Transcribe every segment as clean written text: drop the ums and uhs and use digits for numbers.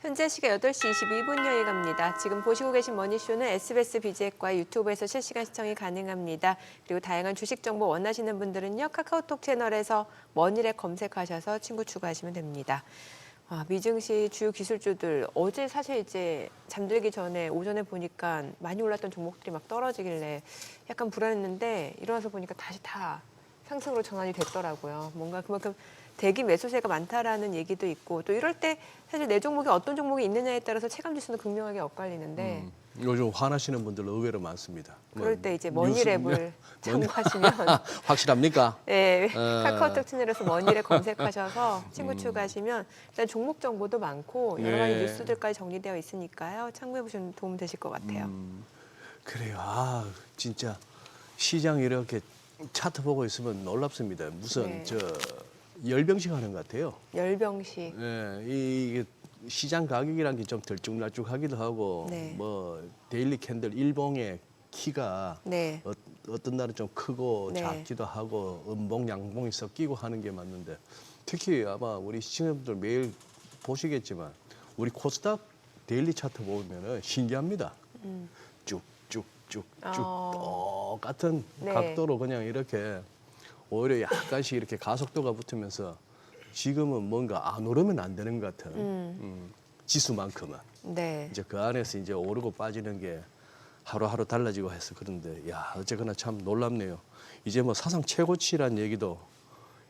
현재 시각 8시 22분여에 갑니다. 지금 보시고 계신 머니쇼는 SBS 비즈액과 유튜브에서 실시간 시청이 가능합니다. 그리고 다양한 주식 정보 원하시는 분들은요. 카카오톡 채널에서 머니랩 검색하셔서 친구 추가하시면 됩니다. 미증시 주요 기술주들 어제 사실 이제 잠들기 전에 오전에 보니까 많이 올랐던 종목들이 막 떨어지길래 약간 불안했는데 일어나서 보니까 다시 다 상승으로 전환이 됐더라고요. 뭔가 그만큼 대기 매수세가 많다라는 얘기도 있고 또 이럴 때 사실 내 종목이 어떤 종목이 있느냐에 따라서 체감 지수는 극명하게 엇갈리는데 요즘 화나시는 분들 의외로 많습니다. 그럴 때 이제 머니랩을 참고하시면 확실합니까? 네, 카카오톡 채널에서 머니랩 검색하셔서 친구 추가하시면 일단 종목 정보도 많고 여러 가지 네. 뉴스들까지 정리되어 있으니까요. 참고해 보시면 도움 되실 것 같아요. 그래요. 진짜 시장 이렇게 차트 보고 있으면 놀랍습니다. 무슨 네. 열병식 하는 것 같아요. 열병식. 예, 이게 시장 가격이란 게 좀 들쭉날쭉하기도 하고 네. 뭐 데일리 캔들 일봉의 키가 네. 어떤 날은 좀 크고 네. 작기도 하고 음봉 양봉이 섞이고 하는 게 맞는데 특히 아마 우리 시청자분들 매일 보시겠지만 우리 코스닥 데일리 차트 보면은 신기합니다. 쭉쭉쭉쭉 똑같은 네. 각도로 그냥 이렇게 오히려 약간씩 이렇게 가속도가 붙으면서 지금은 뭔가 안 오르면 안 되는 것 같은 지수만큼은 네. 이제 그 안에서 이제 오르고 빠지는 게 하루하루 달라지고 해서 그런데 야 어쨌거나 참 놀랍네요. 이제 뭐 사상 최고치란 얘기도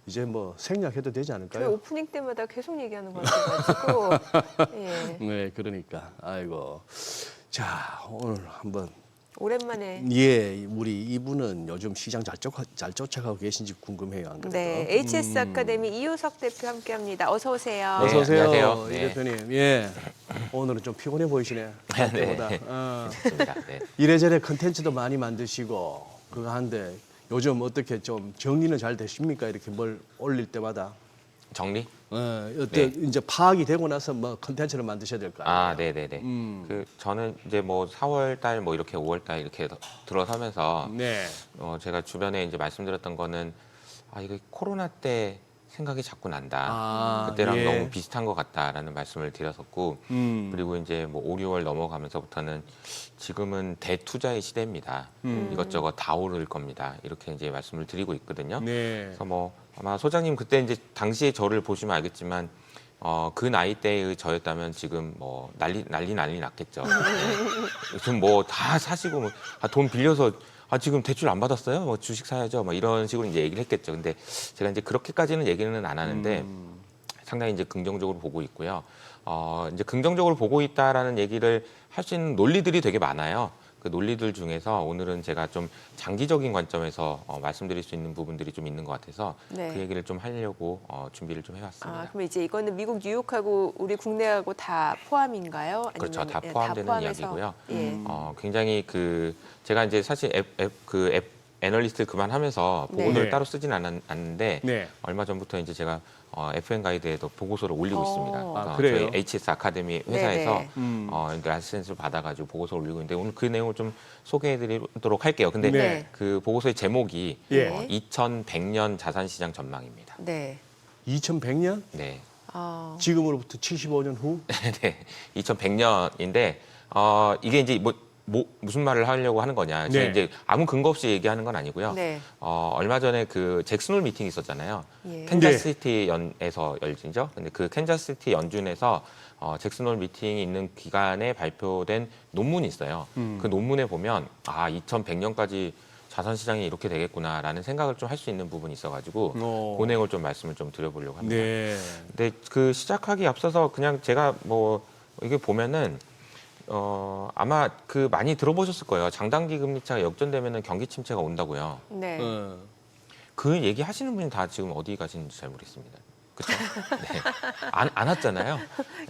이제 뭐 생략해도 되지 저희 않을까요? 오프닝 때마다 계속 얘기하는 것 같아가지고 예. 네, 그러니까 아이고 자 오늘 한번 오랜만에 우리 이분은 요즘 시장 잘 쫓아가고 계신지 궁금해요. 안 그래도? 네, HS 아카데미 이효석 대표 함께합니다. 어서 오세요. 어서 오세요, 안녕하세요. 이 네. 대표님. 예, 오늘은 좀 피곤해 보이시네. 그때보다. 좋습니다. 네. 이래저래 컨텐츠도 많이 만드시고 그거 한데 요즘 어떻게 좀 정리는 잘 되십니까? 이렇게 뭘 올릴 때마다. 정리? 어때 이제 파악이 되고 나서 뭐 컨텐츠를 만드셔야 될 거 아니에요? 네네네. 저는 이제 뭐 4월 달 뭐 이렇게 5월 달 이렇게 들어서면서 네. 제가 주변에 이제 말씀드렸던 거는 이거 코로나 때 생각이 자꾸 난다. 그때랑 예. 너무 비슷한 것 같다라는 말씀을 드렸었고 그리고 이제 뭐 5, 6월 넘어가면서부터는 지금은 대투자의 시대입니다. 이것저것 다 오를 겁니다. 이렇게 이제 말씀을 드리고 있거든요. 네. 그래서 뭐 아마 소장님 그때 이제 당시에 저를 보시면 알겠지만 그 나이 대의 저였다면 지금 뭐 난리 났겠죠. 네. 요즘 뭐 다 사시고 뭐, 돈 빌려서 지금 대출 안 받았어요? 뭐 주식 사야죠. 뭐 이런 식으로 이제 얘기를 했겠죠. 근데 제가 이제 그렇게까지는 얘기는 안 하는데 상당히 이제 긍정적으로 보고 있고요. 이제 긍정적으로 보고 있다라는 얘기를 할 수 있는 논리들이 되게 많아요. 그 논리들 중에서 오늘은 제가 좀 장기적인 관점에서 말씀드릴 수 있는 부분들이 좀 있는 것 같아서 네. 그 얘기를 좀 하려고 준비를 좀 해왔습니다. 그럼 이제 이거는 미국 뉴욕하고 우리 국내하고 다 포함인가요? 아니면 그렇죠. 다 예, 포함되는 포함해서? 이야기고요. 예. 굉장히 제가 이제 사실 앱 애널리스트 그만하면서 보고서를 네. 따로 쓰진 않았는데 네. 얼마 전부터 이제 제가 FM 가이드에도 보고서를 올리고 있습니다. 그래서 그래요? 저희 HS 아카데미 회사에서 네네. 라이센스를 받아가지고 보고서를 올리고 있는데 오늘 그 내용을 좀 소개해드리도록 할게요. 근데 네. 그 보고서의 제목이 예. 2100년 자산시장 전망입니다. 네. 2100년? 네. 지금으로부터 75년 후? 네, 2100년인데 이게 이제 무슨 말을 하려고 하는 거냐? 제가 네. 이제 아무 근거 없이 얘기하는 건 아니고요. 네. 얼마 전에 그 잭슨홀 미팅이 있었잖아요. 예. 캔자스시티 연에서 열리죠. 근데 그 캔자스시티 연준에서 잭슨홀 미팅이 있는 기간에 발표된 논문이 있어요. 그 논문에 보면 2100년까지 자산 시장이 이렇게 되겠구나라는 생각을 좀 할 수 있는 부분이 있어가지고 그 내용을 좀 말씀을 좀 드려보려고 합니다. 네. 근데 그 시작하기 앞서서 그냥 제가 뭐 이게 보면은 아마 그 많이 들어보셨을 거예요. 장단기 금리차가 역전되면은 경기 침체가 온다고요. 네. 그 얘기 하시는 분이 다 지금 어디 가시는지 잘 모르겠습니다. 그렇죠? 네. 안 왔잖아요.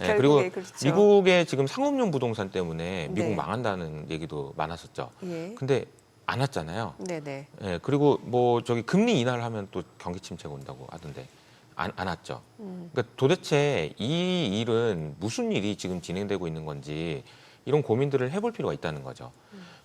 네, 그리고 결국에 그렇죠. 미국의 지금 상업용 부동산 때문에 미국 네. 망한다는 얘기도 많았었죠. 예. 근데 안 왔잖아요. 네네. 예, 그리고 뭐 저기 금리 인하를 하면 또 경기 침체가 온다고 하던데 안 왔죠. 그러니까 도대체 이 일은 무슨 일이 지금 진행되고 있는 건지 이런 고민들을 해볼 필요가 있다는 거죠.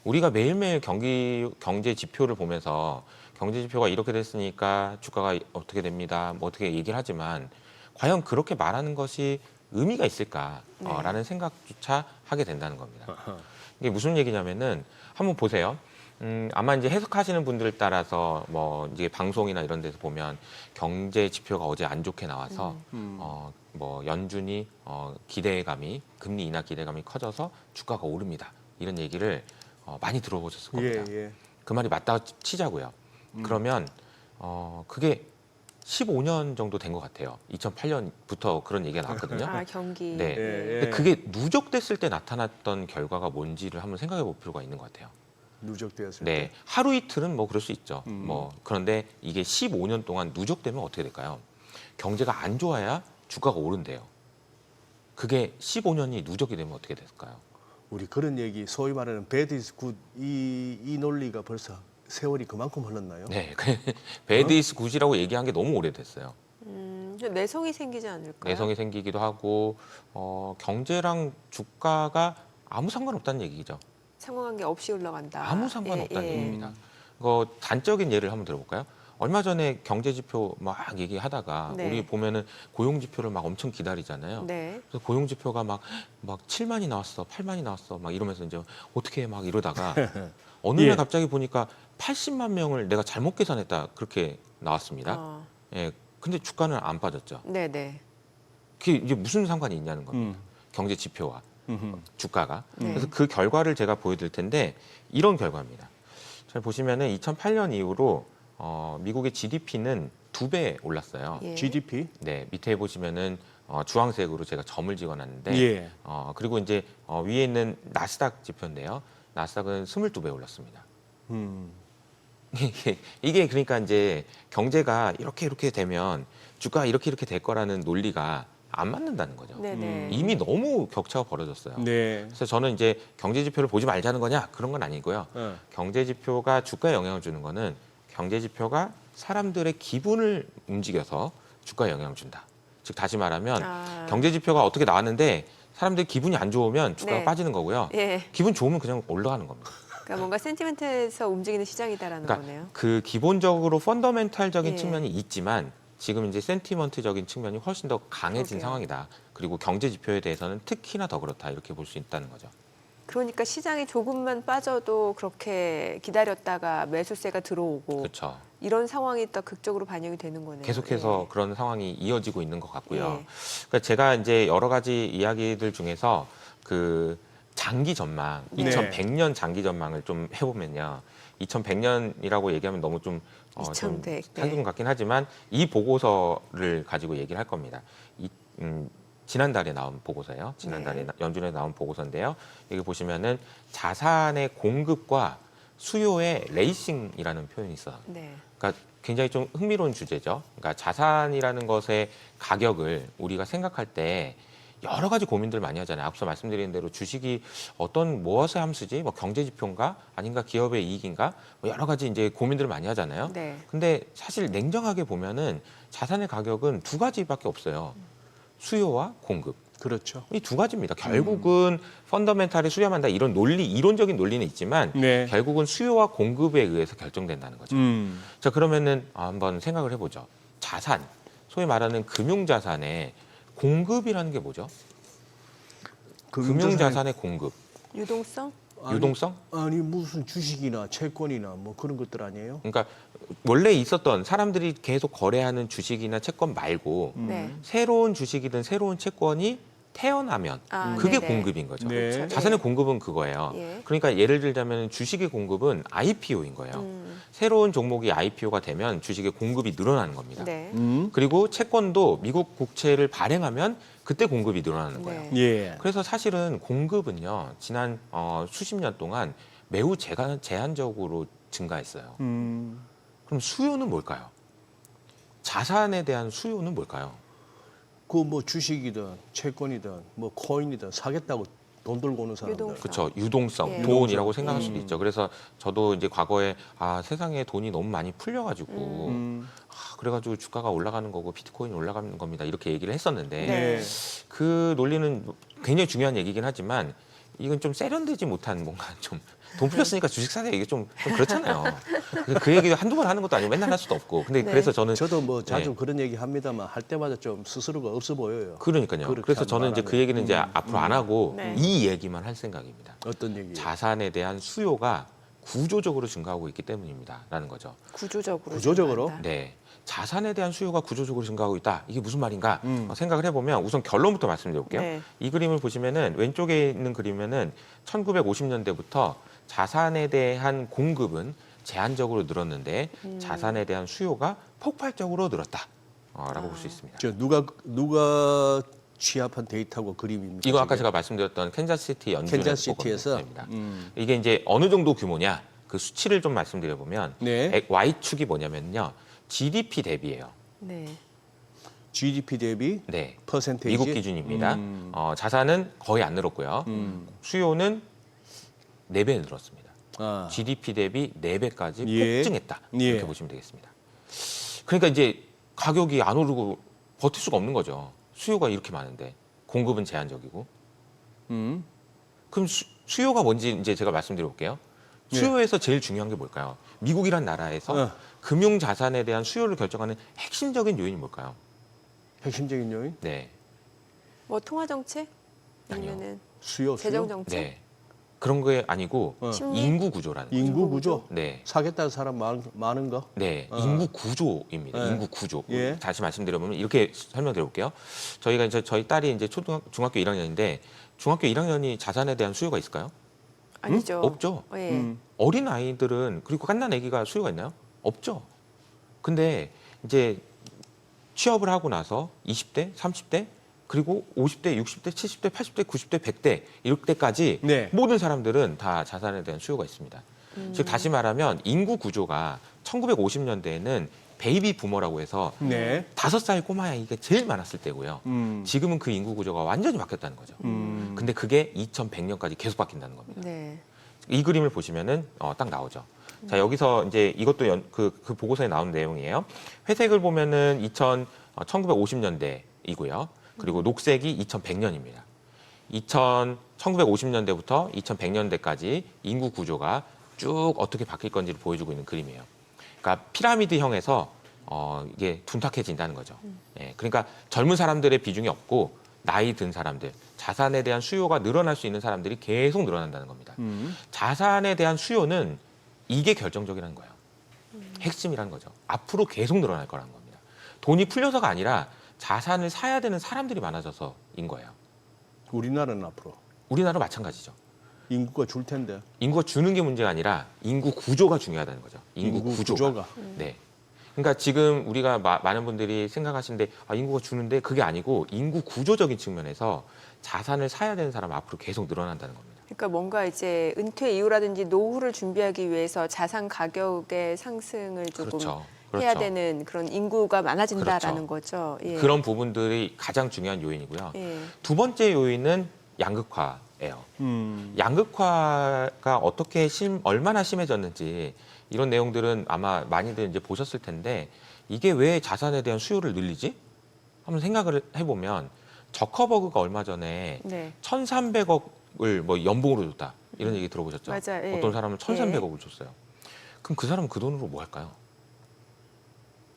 우리가 매일매일 경제 지표를 보면서 경제 지표가 이렇게 됐으니까 주가가 어떻게 됩니다. 뭐 어떻게 얘기를 하지만 과연 그렇게 말하는 것이 의미가 있을까라는 생각조차 하게 된다는 겁니다. 이게 무슨 얘기냐면은 한번 보세요. 아마 이제 해석하시는 분들을 따라서 뭐 이제 방송이나 이런 데서 보면 경제 지표가 어제 안 좋게 나와서 뭐 연준이 기대감이 금리 인하 기대감이 커져서 주가가 오릅니다. 이런 얘기를 많이 들어보셨을 겁니다. 예. 그 말이 맞다 치자고요. 그러면 그게 15년 정도 된 것 같아요. 2008년부터 그런 얘기가 나왔거든요. 아, 경기. 네. 예. 근데 그게 누적됐을 때 나타났던 결과가 뭔지를 한번 생각해 볼 필요가 있는 것 같아요. 누적되었을 네. 때. 하루 이틀은 뭐 그럴 수 있죠. 뭐 그런데 이게 15년 동안 누적되면 어떻게 될까요? 경제가 안 좋아야 주가가 오른대요. 그게 15년이 누적이 되면 어떻게 될까요? 우리 그런 얘기 소위 말하는 bad is good 이 논리가 벌써 세월이 그만큼 흘렀나요? 네. 배드 이스 굿이라고 얘기한 게 너무 오래됐어요. 좀 내성이 생기지 않을까요? 내성이 생기기도 하고 경제랑 주가가 아무 상관없다는 얘기죠. 상호관계 없이 올라간다. 아무 상관없다는 예, 예. 얘기입니다. 단적인 예를 한번 들어볼까요? 얼마 전에 경제 지표 막 얘기하다가 네. 우리 보면은 고용 지표를 막 엄청 기다리잖아요. 네. 그래서 고용 지표가 막 7만이 나왔어, 8만이 나왔어, 막 이러면서 이제 어떻게 해 막 이러다가 어느 예. 날 갑자기 보니까 80만 명을 내가 잘못 계산했다 그렇게 나왔습니다. 예, 근데 주가는 안 빠졌죠. 네네. 그게 이제 무슨 상관이 있냐는 겁니다. 경제 지표와 주가가. 네. 그래서 그 결과를 제가 보여드릴 텐데 이런 결과입니다. 잘 보시면은 2008년 이후로 미국의 GDP는 2배 올랐어요. 예. GDP. 네, 밑에 보시면은 주황색으로 제가 점을 찍어놨는데 예. 그리고 이제 위에 있는 나스닥 지표인데요. 나스닥은 22배 올랐습니다. 이게 그러니까 이제 경제가 이렇게 되면 주가가 이렇게 될 거라는 논리가 안 맞는다는 거죠. 네네. 이미 너무 격차가 벌어졌어요. 네. 그래서 저는 이제 경제 지표를 보지 말자는 거냐 그런 건 아니고요. 경제 지표가 주가에 영향을 주는 거는 경제 지표가 사람들의 기분을 움직여서 주가에 영향을 준다. 즉 다시 말하면 경제 지표가 어떻게 나왔는데 사람들이 기분이 안 좋으면 주가가 네. 빠지는 거고요. 예. 기분 좋으면 그냥 올라가는 겁니다. 그러니까 뭔가 센티멘트에서 움직이는 시장이다라는 그러니까 거네요. 그 기본적으로 펀더멘탈적인 예. 측면이 있지만 지금 이제 센티먼트적인 측면이 훨씬 더 강해진 그러게요. 상황이다. 그리고 경제 지표에 대해서는 특히나 더 그렇다 이렇게 볼 수 있다는 거죠. 그러니까 시장이 조금만 빠져도 그렇게 기다렸다가 매수세가 들어오고 그렇죠. 이런 상황이 또 극적으로 반영이 되는 거네요. 계속해서 예. 그런 상황이 이어지고 있는 것 같고요. 예. 그러니까 제가 이제 여러 가지 이야기들 중에서 그 장기 전망, 네. 2100년 장기 전망을 좀 해보면요. 2100년이라고 얘기하면 너무 좀 2100, 한숨 같긴 하지만 이 보고서를 가지고 얘기를 할 겁니다. 지난달에 나온 보고서예요. 지난달에 네. 연준에 나온 보고서인데요. 여기 보시면은 자산의 공급과 수요의 레이싱이라는 표현이 있어요. 네. 그러니까 굉장히 좀 흥미로운 주제죠. 그러니까 자산이라는 것의 가격을 우리가 생각할 때 여러 가지 고민들 많이 하잖아요. 앞서 말씀드린 대로 주식이 어떤 무엇의 함수지, 뭐 경제 지표인가, 아닌가 기업의 이익인가, 뭐 여러 가지 이제 고민들을 많이 하잖아요. 네. 근데 사실 냉정하게 보면은 자산의 가격은 두 가지밖에 없어요. 수요와 공급. 그렇죠. 이 두 가지입니다. 결국은 펀더멘탈이 수렴한다 이런 이론적인 논리는 있지만 네. 결국은 수요와 공급에 의해서 결정된다는 거죠. 자, 그러면은 한번 생각을 해보죠. 자산, 소위 말하는 금융자산의 공급이라는 게 뭐죠? 금융자산의 공급, 유동성? 유동성? 아니 무슨 주식이나 채권이나 뭐 그런 것들 아니에요? 그러니까 원래 있었던 사람들이 계속 거래하는 주식이나 채권 말고 네. 새로운 주식이든 새로운 채권이 태어나면 그게 네네. 공급인 거죠. 네. 그렇죠. 자산의 예. 공급은 그거예요. 예. 그러니까 예를 들자면 주식의 공급은 IPO인 거예요. 새로운 종목이 IPO가 되면 주식의 공급이 늘어나는 겁니다. 네. 그리고 채권도 미국 국채를 발행하면 그때 공급이 늘어나는 거예요. 네. 예. 그래서 사실은 공급은요 지난 수십 년 동안 매우 제한적으로 증가했어요. 그럼 수요는 뭘까요? 자산에 대한 수요는 뭘까요? 그 뭐 주식이든 채권이든 뭐 코인이든 사겠다고 돈 들고 오는 사람들. 유동성. 그렇죠. 유동성, 예. 돈이라고 생각할 수도 있죠. 그래서 저도 이제 과거에 세상에 돈이 너무 많이 풀려가지고 그래가지고 주가가 올라가는 거고 비트코인이 올라가는 겁니다. 이렇게 얘기를 했었는데 네. 그 논리는 굉장히 중요한 얘기긴 하지만 이건 좀 세련되지 못한 뭔가 좀 돈 풀렸으니까 주식 사세요. 이게 좀 그렇잖아요. 그 얘기 한두 번 하는 것도 아니고 맨날 할 수도 없고. 근데 네. 그래서 저는 저도 뭐 자주 네. 그런 얘기 합니다만 할 때마다 좀 스스로가 없어 보여요. 그러니까요. 그렇게 그래서 저는 이제 말하면. 그 얘기는 이제 앞으로 안 하고 네. 이 얘기만 할 생각입니다. 어떤 얘기? 자산에 대한 수요가 구조적으로 증가하고 있기 때문입니다라는 거죠. 구조적으로. 구조적으로? 증가한다. 네. 자산에 대한 수요가 구조적으로 증가하고 있다. 이게 무슨 말인가? 생각을 해보면 우선 결론부터 말씀드릴게요. 네. 이 그림을 보시면은 왼쪽에 있는 그림에는 1950년대부터 자산에 대한 공급은 제한적으로 늘었는데 자산에 대한 수요가 폭발적으로 늘었다라고 볼 수 있습니다. 저 누가 취합한 데이터고 그림입니까? 이거 아까 지금? 제가 말씀드렸던 캔자스시티 연준의 캔자스시티에서 보고입니다. 이게 이제 어느 정도 규모냐? 그 수치를 좀 말씀드려보면 네. Y축이 뭐냐면요. GDP 대비예요. 네. GDP 대비 네. 퍼센테이지 미국 기준입니다. 자산은 거의 안 늘었고요. 수요는 4배 늘었습니다. 아, GDP 대비 4배까지 예. 폭증했다. 예. 이렇게 보시면 되겠습니다. 그러니까 이제 가격이 안 오르고 버틸 수가 없는 거죠. 수요가 이렇게 많은데 공급은 제한적이고. 그럼 수요가 뭔지 이제 제가 말씀드려볼게요. 네. 수요에서 제일 중요한 게 뭘까요? 미국이란 나라에서 금융 자산에 대한 수요를 결정하는 핵심적인 요인이 뭘까요? 핵심적인 요인 네. 뭐 통화 정책? 아니요. 아니면은 수요. 재정 정책? 네. 그런 게 아니고 심리? 인구 구조라는 거죠. 인구 구조. 네. 사겠다는 사람 많은 거. 네, 인구 구조입니다. 네. 인구 구조. 예. 다시 말씀드려보면 이렇게 설명드려볼게요. 저희가 이제 저희 딸이 이제 중학교 1학년인데 중학교 1학년이 자산에 대한 수요가 있을까요? 아니죠. 없죠. 예. 어린 아이들은 그리고 갓난 아기가 수요가 있나요? 없죠. 근데 이제 취업을 하고 나서 20대, 30대, 그리고 50대, 60대, 70대, 80대, 90대, 100대 이럴 때까지 네. 모든 사람들은 다 자산에 대한 수요가 있습니다. 즉 다시 말하면 인구 구조가 1950년대에는 베이비 부머라고 해서 네. 5살 꼬마 아이가 제일 많았을 때고요. 지금은 그 인구 구조가 완전히 바뀌었다는 거죠. 근데 그게 2100년까지 계속 바뀐다는 겁니다. 네. 이 그림을 보시면은 딱 나오죠. 자, 여기서 이제 이것도 그 보고서에 나온 내용이에요. 회색을 보면은 1950년대이고요. 그리고 녹색이 2100년입니다. 1950년대부터 2100년대까지 인구 구조가 쭉 어떻게 바뀔 건지를 보여주고 있는 그림이에요. 그러니까 피라미드형에서 이게 둔탁해진다는 거죠. 예, 그러니까 젊은 사람들의 비중이 없고 나이 든 사람들, 자산에 대한 수요가 늘어날 수 있는 사람들이 계속 늘어난다는 겁니다. 자산에 대한 수요는 이게 결정적이라는 거예요. 핵심이라는 거죠. 앞으로 계속 늘어날 거라는 겁니다. 돈이 풀려서가 아니라 자산을 사야 되는 사람들이 많아져서인 거예요. 우리나라는 앞으로 우리나라 마찬가지죠. 인구가 줄 텐데. 인구가 주는 게 문제가 아니라 인구 구조가 중요하다는 거죠. 인구 구조가. 네. 그러니까 지금 우리가 많은 분들이 생각하시는데 인구가 주는데 그게 아니고 인구 구조적인 측면에서 자산을 사야 되는 사람 앞으로 계속 늘어난다는 겁니다. 그러니까 뭔가 이제 은퇴 이후라든지 노후를 준비하기 위해서 자산 가격의 상승을 조금 그렇죠. 해야 그렇죠. 되는 그런 인구가 많아진다라는 거죠. 예. 그런 부분들이 가장 중요한 요인이고요. 예. 두 번째 요인은 양극화예요. 양극화가 어떻게 얼마나 심해졌는지 이런 내용들은 아마 많이들 이제 보셨을 텐데 이게 왜 자산에 대한 수요를 늘리지? 한번 생각을 해보면 저커버그가 얼마 전에 네. 1,300억을 뭐 연봉으로 줬다 이런 얘기 들어보셨죠? 맞아요. 예. 어떤 사람은 1,300억을 줬어요. 그럼 그 사람은 그 돈으로 뭐 할까요?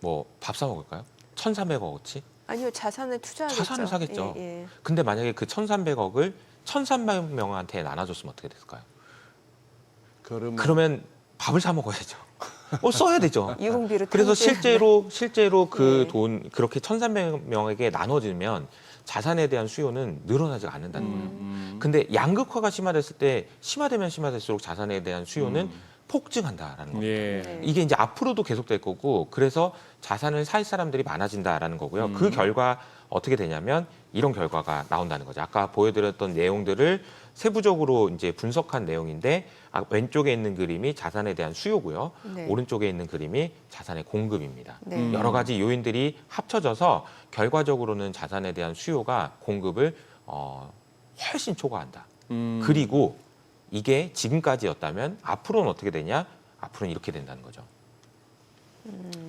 뭐 밥 사 먹을까요? 1,300억어치? 아니요, 자산을 투자하겠죠. 자산을 사겠죠. 예, 예. 근데 만약에 그 1,300억을 1,300명한테 나눠줬으면 어떻게 됐을까요? 그러면 밥을 사 먹어야죠. 써야 되죠. 유흥비로 그래서 탕진하는. 실제로 그 예. 돈 그렇게 1,300명에게 나눠지면 자산에 대한 수요는 늘어나지 않는다는 거예요. 근데 양극화가 심화됐을 때 심화되면 심화될수록 자산에 대한 수요는 폭증한다라는 겁니다. 예. 네. 이게 이제 앞으로도 계속될 거고 그래서 자산을 살 사람들이 많아진다라는 거고요. 그 결과 어떻게 되냐면 이런 결과가 나온다는 거죠. 아까 보여드렸던 내용들을 세부적으로 이제 분석한 내용인데 왼쪽에 있는 그림이 자산에 대한 수요고요. 네. 오른쪽에 있는 그림이 자산의 공급입니다. 네. 여러 가지 요인들이 합쳐져서 결과적으로는 자산에 대한 수요가 공급을 훨씬 초과한다. 그리고 이게 지금까지였다면 앞으로는 어떻게 되냐? 앞으로는 이렇게 된다는 거죠.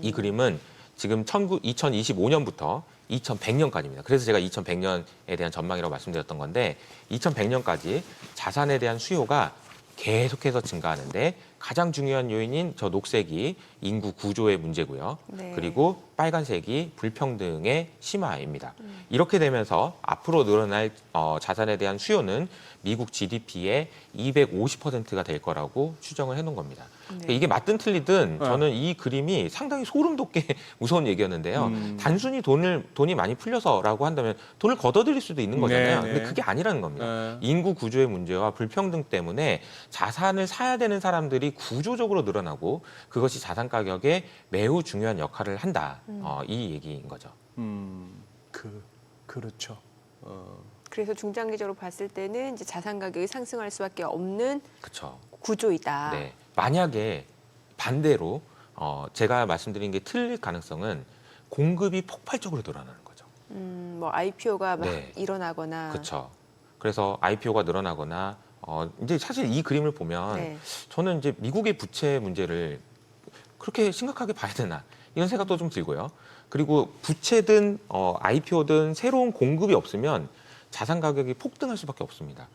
이 그림은 지금 2025년부터 2100년까지입니다. 그래서 제가 2100년에 대한 전망이라고 말씀드렸던 건데 2100년까지 자산에 대한 수요가 계속해서 증가하는데 가장 중요한 요인인 저 녹색이 인구 구조의 문제고요. 네. 그리고 빨간색이 불평등의 심화입니다. 이렇게 되면서 앞으로 늘어날 자산에 대한 수요는 미국 GDP의 250%가 될 거라고 추정을 해놓은 겁니다. 그러니까 이게 맞든 틀리든 저는 이 그림이 상당히 소름 돋게 무서운 얘기였는데요. 단순히 돈이 많이 풀려서라고 한다면 돈을 걷어들일 수도 있는 거잖아요. 네, 네. 근데 그게 아니라는 겁니다. 인구 구조의 문제와 불평등 때문에 자산을 사야 되는 사람들이 구조적으로 늘어나고 그것이 자산 가격에 매우 중요한 역할을 한다. 이 얘기인 거죠. 그렇죠. 그래서 중장기적으로 봤을 때는 이제 자산 가격이 상승할 수밖에 없는 그렇죠. 구조이다. 네. 만약에 반대로 제가 말씀드린 게 틀릴 가능성은 공급이 폭발적으로 늘어나는 거죠. 뭐 IPO가 막 네. 일어나거나. 그렇죠. 그래서 IPO가 늘어나거나 이제 사실 이 그림을 보면 네. 저는 이제 미국의 부채 문제를 그렇게 심각하게 봐야 되나 이런 생각도 좀 들고요. 그리고 부채든 IPO든 새로운 공급이 없으면 자산 가격이 폭등할 수밖에 없습니다.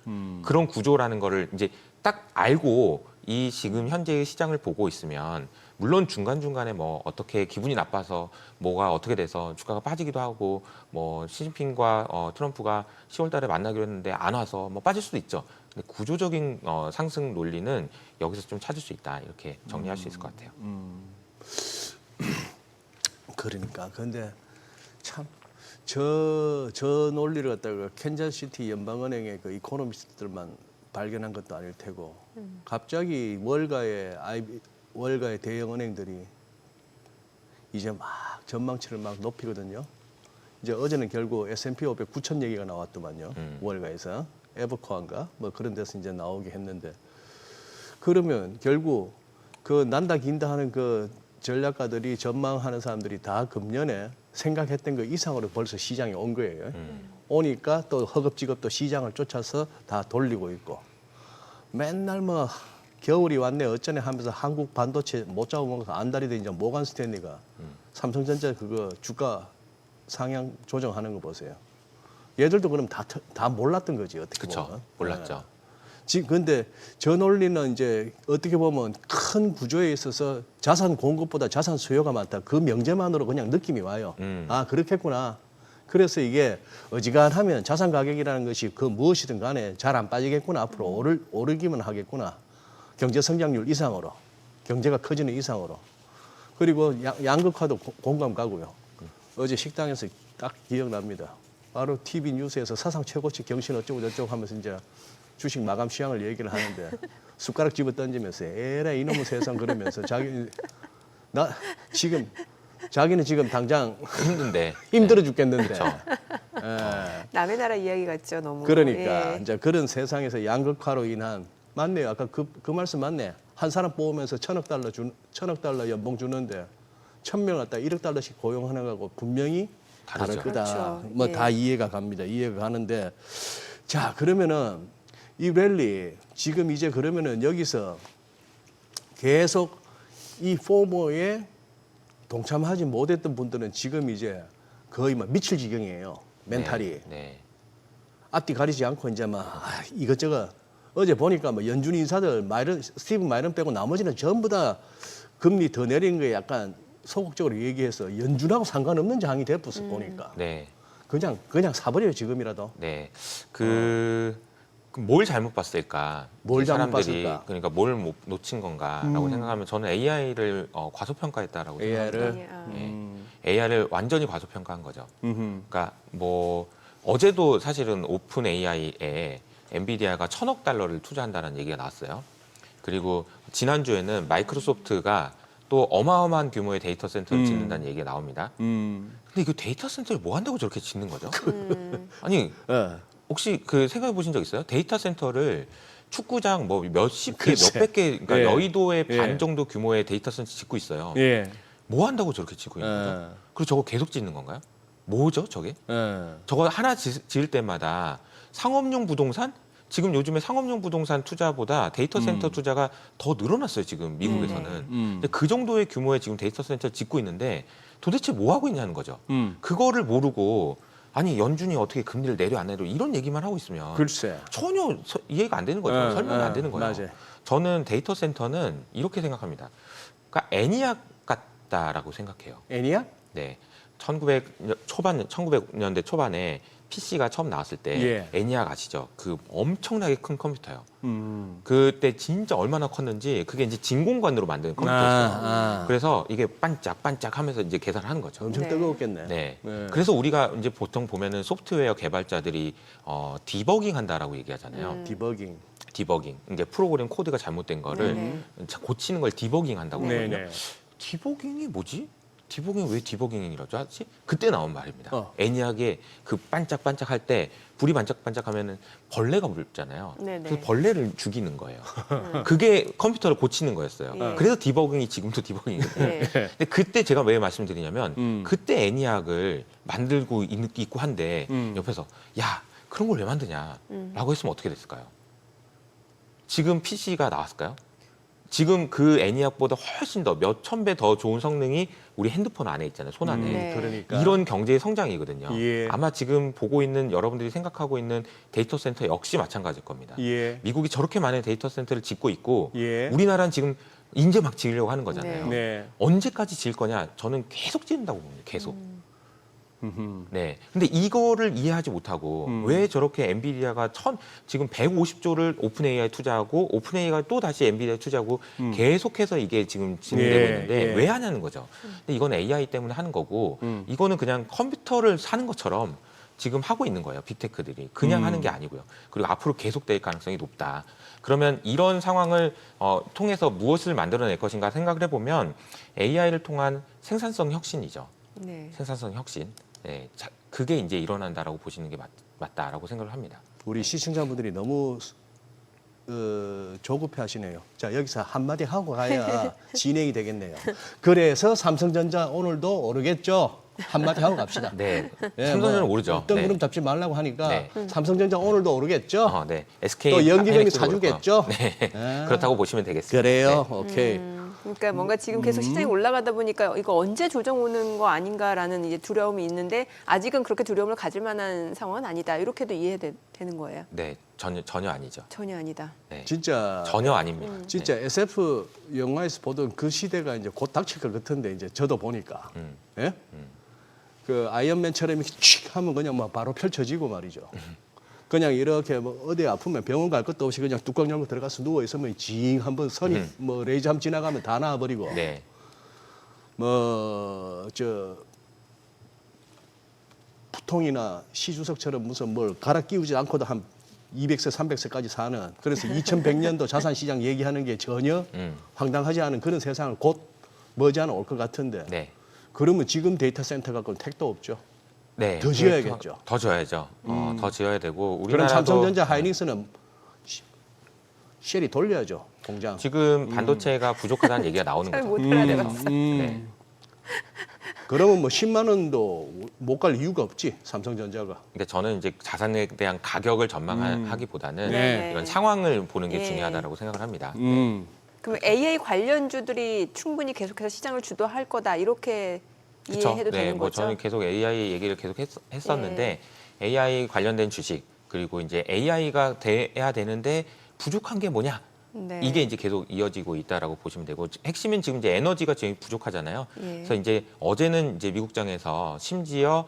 그런 구조라는 거를 이제 딱 알고 이 지금 현재의 시장을 보고 있으면 물론 중간중간에 뭐 어떻게 기분이 나빠서 뭐가 어떻게 돼서 주가가 빠지기도 하고 뭐 시진핑과 트럼프가 10월 달에 만나기로 했는데 안 와서 뭐 빠질 수도 있죠. 근데 구조적인 상승 논리는 여기서 좀 찾을 수 있다. 이렇게 정리할 수 있을 것 같아요. 그러니까 근데 참 저 논리를 갖다가 캔자스시티 연방은행의 그 이코노미스트들만 발견한 것도 아닐 테고 갑자기 월가의 대형 은행들이 이제 막 전망치를 막 높이거든요. 이제 어제는 결국 S&P 500 9천 얘기가 나왔더만요. 월가에서 에버코어인가 뭐 그런 데서 이제 나오게 했는데 그러면 결국 그 난다 긴다 하는 그 전략가들이 전망하는 사람들이 다 금년에 생각했던 그 이상으로 벌써 시장에 온 거예요. 오니까 또 허겁지겁 또 시장을 쫓아서 다 돌리고 있고 맨날 뭐 겨울이 왔네 어쩌네 하면서 한국 반도체 못 잡아먹어서 안달이 이제 모간 스탠리가 삼성전자 그거 주가 상향 조정하는 거 보세요. 얘들도 그럼 다 몰랐던 거지 어떻게 그렇죠. 보면. 몰랐죠. 지금 근데 저 논리는 이제 어떻게 보면 큰 구조에 있어서 자산 공급보다 자산 수요가 많다. 그 명제만으로 그냥 느낌이 와요. 아 그렇겠구나. 그래서 이게 어지간하면 자산 가격이라는 것이 그 무엇이든 간에 잘 안 빠지겠구나. 앞으로 오르기만 하겠구나. 경제 성장률 이상으로. 경제가 커지는 이상으로. 그리고 양극화도 공감 가고요. 어제 식당에서 딱 기억납니다. 바로 TV 뉴스에서 사상 최고치 경신 어쩌고 저쩌고 하면서 이제 주식 마감 시황을 얘기를 하는데 숟가락 집어 던지면서 에라 이놈의 세상 그러면서 자기는 지금 당장 힘든데 힘들어 죽겠는데. 그렇죠. 남의 나라 이야기 같죠, 너무. 그러니까 예. 이제 그런 세상에서 양극화로 인한 맞네요. 아까 그 말씀 맞네. 한 사람 뽑으면서 천억 달러 연봉 주는데 1,000명 갖다 1억 달러씩 고용하는 거하고 분명히 다를 다르죠. 거다. 그렇죠. 뭐 예. 다 이해가 갑니다. 이해가 가는데 자 그러면은 이 랠리 지금 이제 그러면은 여기서 계속 이 포모에 동참하지 못했던 분들은 지금 이제 거의 막 미칠 지경이에요. 멘탈이. 네. 앞뒤 가리지 않고 이제 막 이것저것 어제 보니까 뭐 연준 인사들 스티븐 마이런 빼고 나머지는 전부 다 금리 더 내리는 거에 약간 소극적으로 얘기해서 연준하고 상관없는 장이 됐어 보니까 네. 그냥 사버려요 지금이라도. 네. 뭘 잘못 봤을까? 뭘 이 잘못 사람들이 봤을까? 그러니까 뭘 놓친 건가라고 생각하면 저는 AI를 과소평가했다라고 생각합니다. AI를 AI를 완전히 과소평가한 거죠. 그러니까 뭐 어제도 사실은 오픈 AI에 엔비디아가 1,000억 달러를 투자한다는 얘기가 나왔어요. 그리고 지난주에는 마이크로소프트가 또 어마어마한 규모의 데이터 센터를 짓는다는 얘기가 나옵니다. 근데 그 데이터 센터를 뭐 한다고 저렇게 짓는 거죠? 아니 예. 혹시 그 생각해 보신 적 있어요? 데이터 센터를 축구장 뭐 몇십 개, 글쎄. 몇백 개, 그러니까 예. 여의도의 예. 반 정도 규모의 데이터 센터 짓고 있어요. 예. 뭐 한다고 저렇게 짓고 있는 거죠? 예. 그리고 저거 계속 짓는 건가요? 뭐죠, 저게? 예. 저거 하나 지을 때마다 상업용 부동산 지금 요즘에 상업용 부동산 투자보다 데이터 센터 투자가 더 늘어났어요. 지금 미국에서는. 근데 그 정도의 규모의 지금 데이터 센터를 짓고 있는데 도대체 뭐 하고 있냐는 거죠. 그거를 모르고 아니 연준이 어떻게 금리를 내려 안 내려 이런 얘기만 하고 있으면 글쎄. 전혀 이해가 안 되는 거죠. 설명이 안 되는 거예요. 맞아요. 저는 데이터 센터는 이렇게 생각합니다. 그러니까 애니악 같다라고 생각해요. 애니야? 네. 1900년대 초반에 PC가 처음 나왔을 때 예. 애니악 아시죠? 그 엄청나게 큰 컴퓨터요. 그때 진짜 얼마나 컸는지 그게 이제 진공관으로 만든 컴퓨터였어요. 그래서 이게 반짝반짝 하면서 이제 계산을 하는 거죠. 엄청 네. 뜨거웠겠네. 네. 네. 그래서 우리가 이제 보통 보면은 소프트웨어 개발자들이 디버깅 한다라고 얘기하잖아요. 디버깅. 디버깅. 이제 프로그램 코드가 잘못된 거를 네네. 고치는 걸 디버깅 한다고 하거든요. 네네. 디버깅이 뭐지? 디버깅 왜 디버깅이라고 하지? 그때 나온 말입니다. 어. 애니악에 그 반짝반짝 할 때 불이 반짝반짝하면은 벌레가 물잖아요. 네네. 그래서 벌레를 죽이는 거예요. 그게 컴퓨터를 고치는 거였어요. 예. 그래서 디버깅이 지금도 디버깅이거든요. 네. 근데 그때 제가 왜 말씀드리냐면 그때 애니악을 만들고 있고 한데 옆에서 야 그런 걸 왜 만드냐라고 했으면 어떻게 됐을까요? 지금 PC가 나왔을까요? 지금 그 애니악보다 훨씬 더 몇천 배 더 좋은 성능이 우리 핸드폰 안에 있잖아요. 손 안에. 네. 그러니까. 이런 경제의 성장이거든요. 예. 아마 지금 보고 있는 여러분들이 생각하고 있는 데이터 센터 역시 마찬가지일 겁니다. 예. 미국이 저렇게 많은 데이터 센터를 짓고 있고 예. 우리나라는 지금 이제 막 지으려고 하는 거잖아요. 네. 언제까지 지을 거냐? 저는 계속 지은다고 봅니다. 계속. 음흠. 네. 근데 이거를 이해하지 못하고 왜 저렇게 엔비디아가 지금 150조를 오픈 AI에 투자하고 오픈 AI가 또 다시 엔비디아에 투자하고 계속해서 이게 지금 진행되고 예, 있는데 예. 왜 하냐는 거죠. 근데 이건 AI 때문에 하는 거고 이거는 그냥 컴퓨터를 사는 것처럼 지금 하고 있는 거예요. 빅테크들이. 그냥 하는 게 아니고요. 그리고 앞으로 계속될 가능성이 높다. 그러면 이런 상황을 통해서 무엇을 만들어낼 것인가 생각을 해보면 AI를 통한 생산성 혁신이죠. 네. 생산성 혁신. 네, 그게 이제 일어난다라고 보시는 게 맞다라고 생각을 합니다. 우리 시청자분들이 너무 조급해하시네요. 자 여기서 한마디 하고 가야 진행이 되겠네요. 그래서 삼성전자 오늘도 오르겠죠. 한마디 하고 갑시다. 네, 예, 삼성전자는 뭐 오르죠. 어떤 네. 구름 잡지 말라고 하니까 네. 삼성전자 오늘도 오르겠죠. 네, SK 또 연기금이 하이닉스도 사주겠죠. 그렇고요. 네, 아. 그렇다고 보시면 되겠습니다. 그래요. 네. 오케이. 그러니까 뭔가 지금 계속 시장이 올라가다 보니까 이거 언제 조정 오는 거 아닌가라는 이제 두려움이 있는데 아직은 그렇게 두려움을 가질 만한 상황은 아니다. 이렇게도 이해되는 거예요. 네, 전혀 아니죠. 전혀 아니다. 네, 진짜 전혀 아닙니다. 진짜 SF 영화에서 보던 그 시대가 이제 곧 닥칠 것 같은데 이제 저도 보니까 예? 그 아이언맨처럼 이렇게 칙 하면 그냥 막 바로 펼쳐지고 말이죠. 그냥 이렇게 뭐 어디 아프면 병원 갈 것도 없이 그냥 뚜껑 열고 들어가서 누워 있으면 징 한번 선이 뭐 레이저 한번 지나가면 다 나와버리고 네, 뭐 저 부통이나 시주석처럼 무슨 뭘 갈아 끼우지 않고도 한 200세, 300세까지 사는 그래서 2100년도 자산시장 얘기하는 게 전혀 황당하지 않은 그런 세상을 곧 머지않아 올 것 같은데 네, 그러면 지금 데이터 센터 갖고는 택도 없죠. 네. 더 지어야겠죠. 더 지어야죠. 더 지어야 되고 그럼 우리나라도 삼성전자 하이닉스는 쉘이 돌려야죠 공장. 지금 반도체가 부족하다는 얘기가 나오는 잘 거죠. 못 알아들었어. 네. 그러면 뭐 10만 원도 못 갈 이유가 없지 삼성전자가. 그러니까 저는 이제 자산에 대한 가격을 전망하기보다는 네. 이런 상황을 보는 게 예. 중요하다라고 생각을 합니다. 그럼 AI 관련주들이 충분히 계속해서 시장을 주도할 거다. 이렇게 그쵸? 이해해도 네, 되는 뭐 거죠? 저는 계속 AI 얘기를 계속 했었는데 AI 관련된 주식 그리고 이제 AI가 돼야 되는데 부족한 게 뭐냐? 네. 이게 이제 계속 이어지고 있다라고 보시면 되고 핵심은 지금 이제 에너지가 지금 부족하잖아요. 예. 그래서 이제 어제는 이제 미국장에서 심지어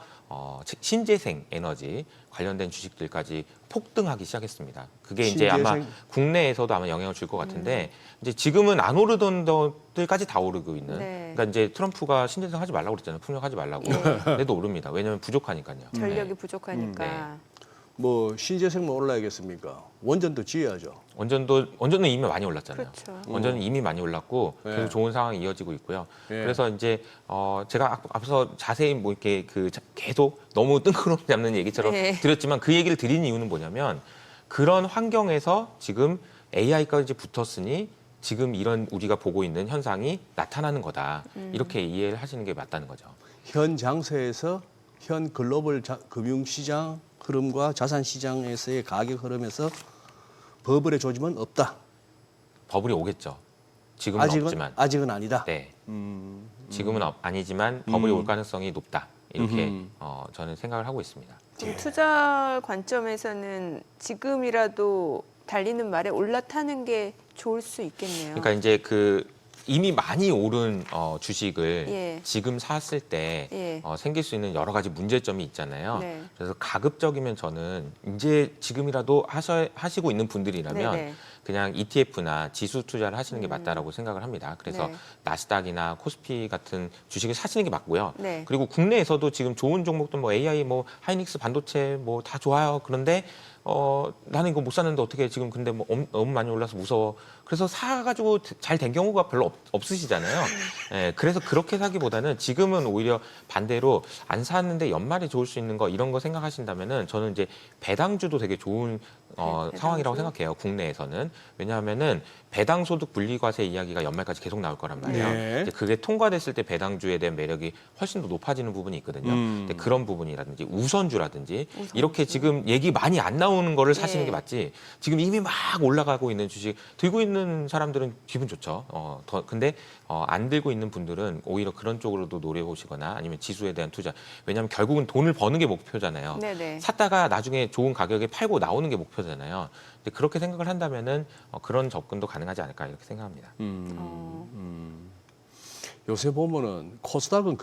신재생 에너지 관련된 주식들까지 폭등하기 시작했습니다. 그게 이제 아마 신재생? 국내에서도 아마 영향을 줄 것 같은데 이제 지금은 안 오르던 것들까지 다 오르고 있는. 네. 그러니까 이제 트럼프가 신재생 하지 말라고 그랬잖아요. 풍력하지 말라고. 그래도 오릅니다. 왜냐하면 부족하니까요. 전력이 네. 부족하니까. 뭐 신재생만 올라야겠습니까? 원전도 지어야죠. 원전은 이미 많이 올랐잖아요. 그렇죠. 원전은 이미 많이 올랐고 네. 계속 좋은 상황이 이어지고 있고요. 네. 그래서 이제 제가 앞서 자세히 뭐 이렇게 계속 너무 뜬구름 잡는 얘기처럼 네. 드렸지만 그 얘기를 드리는 이유는 뭐냐면 그런 환경에서 지금 AI까지 붙었으니 지금 이런 우리가 보고 있는 현상이 나타나는 거다. 이렇게 이해를 하시는 게 맞다는 거죠. 현 장세에서 현 글로벌 금융시장 흐름과 자산시장에서의 가격 흐름에서 버블의 조짐은 없다. 버블이 오겠죠. 지금은 없지만. 아직은 아니다. 네. 지금은 아니지만 버블이 올 가능성이 높다. 이렇게 저는 생각을 하고 있습니다. 지금 투자 관점에서는 지금이라도 달리는 말에 올라타는 게 좋을 수 있겠네요. 그러니까 이제 이미 많이 오른 주식을 예. 지금 샀을 때 예. 생길 수 있는 여러 가지 문제점이 있잖아요. 네. 그래서 가급적이면 저는 이제 지금이라도 하시고 있는 분들이라면 네네. 그냥 ETF나 지수 투자를 하시는 게 맞다라고 생각을 합니다. 그래서 네. 나스닥이나 코스피 같은 주식을 사시는 게 맞고요. 네. 그리고 국내에서도 지금 좋은 종목들 뭐 AI, 뭐 하이닉스 반도체 뭐 다 좋아요. 그런데 나는 이거 못 샀는데 어떻게 지금 근데 뭐 너무 많이 올라서 무서워. 그래서 사가지고 잘 된 경우가 별로 없으시잖아요. 예, 그래서 그렇게 사기보다는 지금은 오히려 반대로 안 샀는데 연말에 좋을 수 있는 거 이런 거 생각하신다면은 저는 이제 배당주도 되게 좋은 배당주? 상황이라고 생각해요. 국내에서는. 왜냐하면은 배당 소득 분리과세 이야기가 연말까지 계속 나올 거란 말이에요. 네. 이제 그게 통과됐을 때 배당주에 대한 매력이 훨씬 더 높아지는 부분이 있거든요. 근데 그런 부분이라든지 우선주라든지 이렇게 지금 얘기 많이 안 나오는 거를 사시는 예. 게 맞지. 지금 이미 막 올라가고 있는 주식 들고 있는 사람들은 기분 좋죠. 근데 안 들고 있는 분들은 오히려 그런 쪽으로도 노려보시거나 아니면 지수에 대한 투자. 왜냐하면 결국은 돈을 버는 게 목표잖아요. 네네. 샀다가 나중에 좋은 가격에 팔고 나오는 게 목표잖아요. 근데 그렇게 생각을 한다면은 그런 접근도 가능하지 않을까 이렇게 생각합니다. 요새 보면은 코스닥은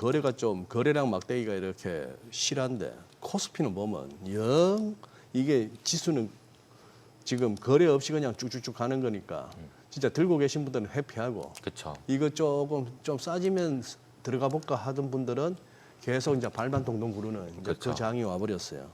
거래량 막대기가 이렇게 실한데 코스피는 보면 영 이게 지수는 지금 거래 없이 그냥 쭉쭉쭉 가는 거니까 진짜 들고 계신 분들은 해피하고 그렇죠. 이거 조금 좀 싸지면 들어가 볼까 하던 분들은 계속 이제 발만 동동 구르는 이제 그렇죠. 그 장이 와버렸어요.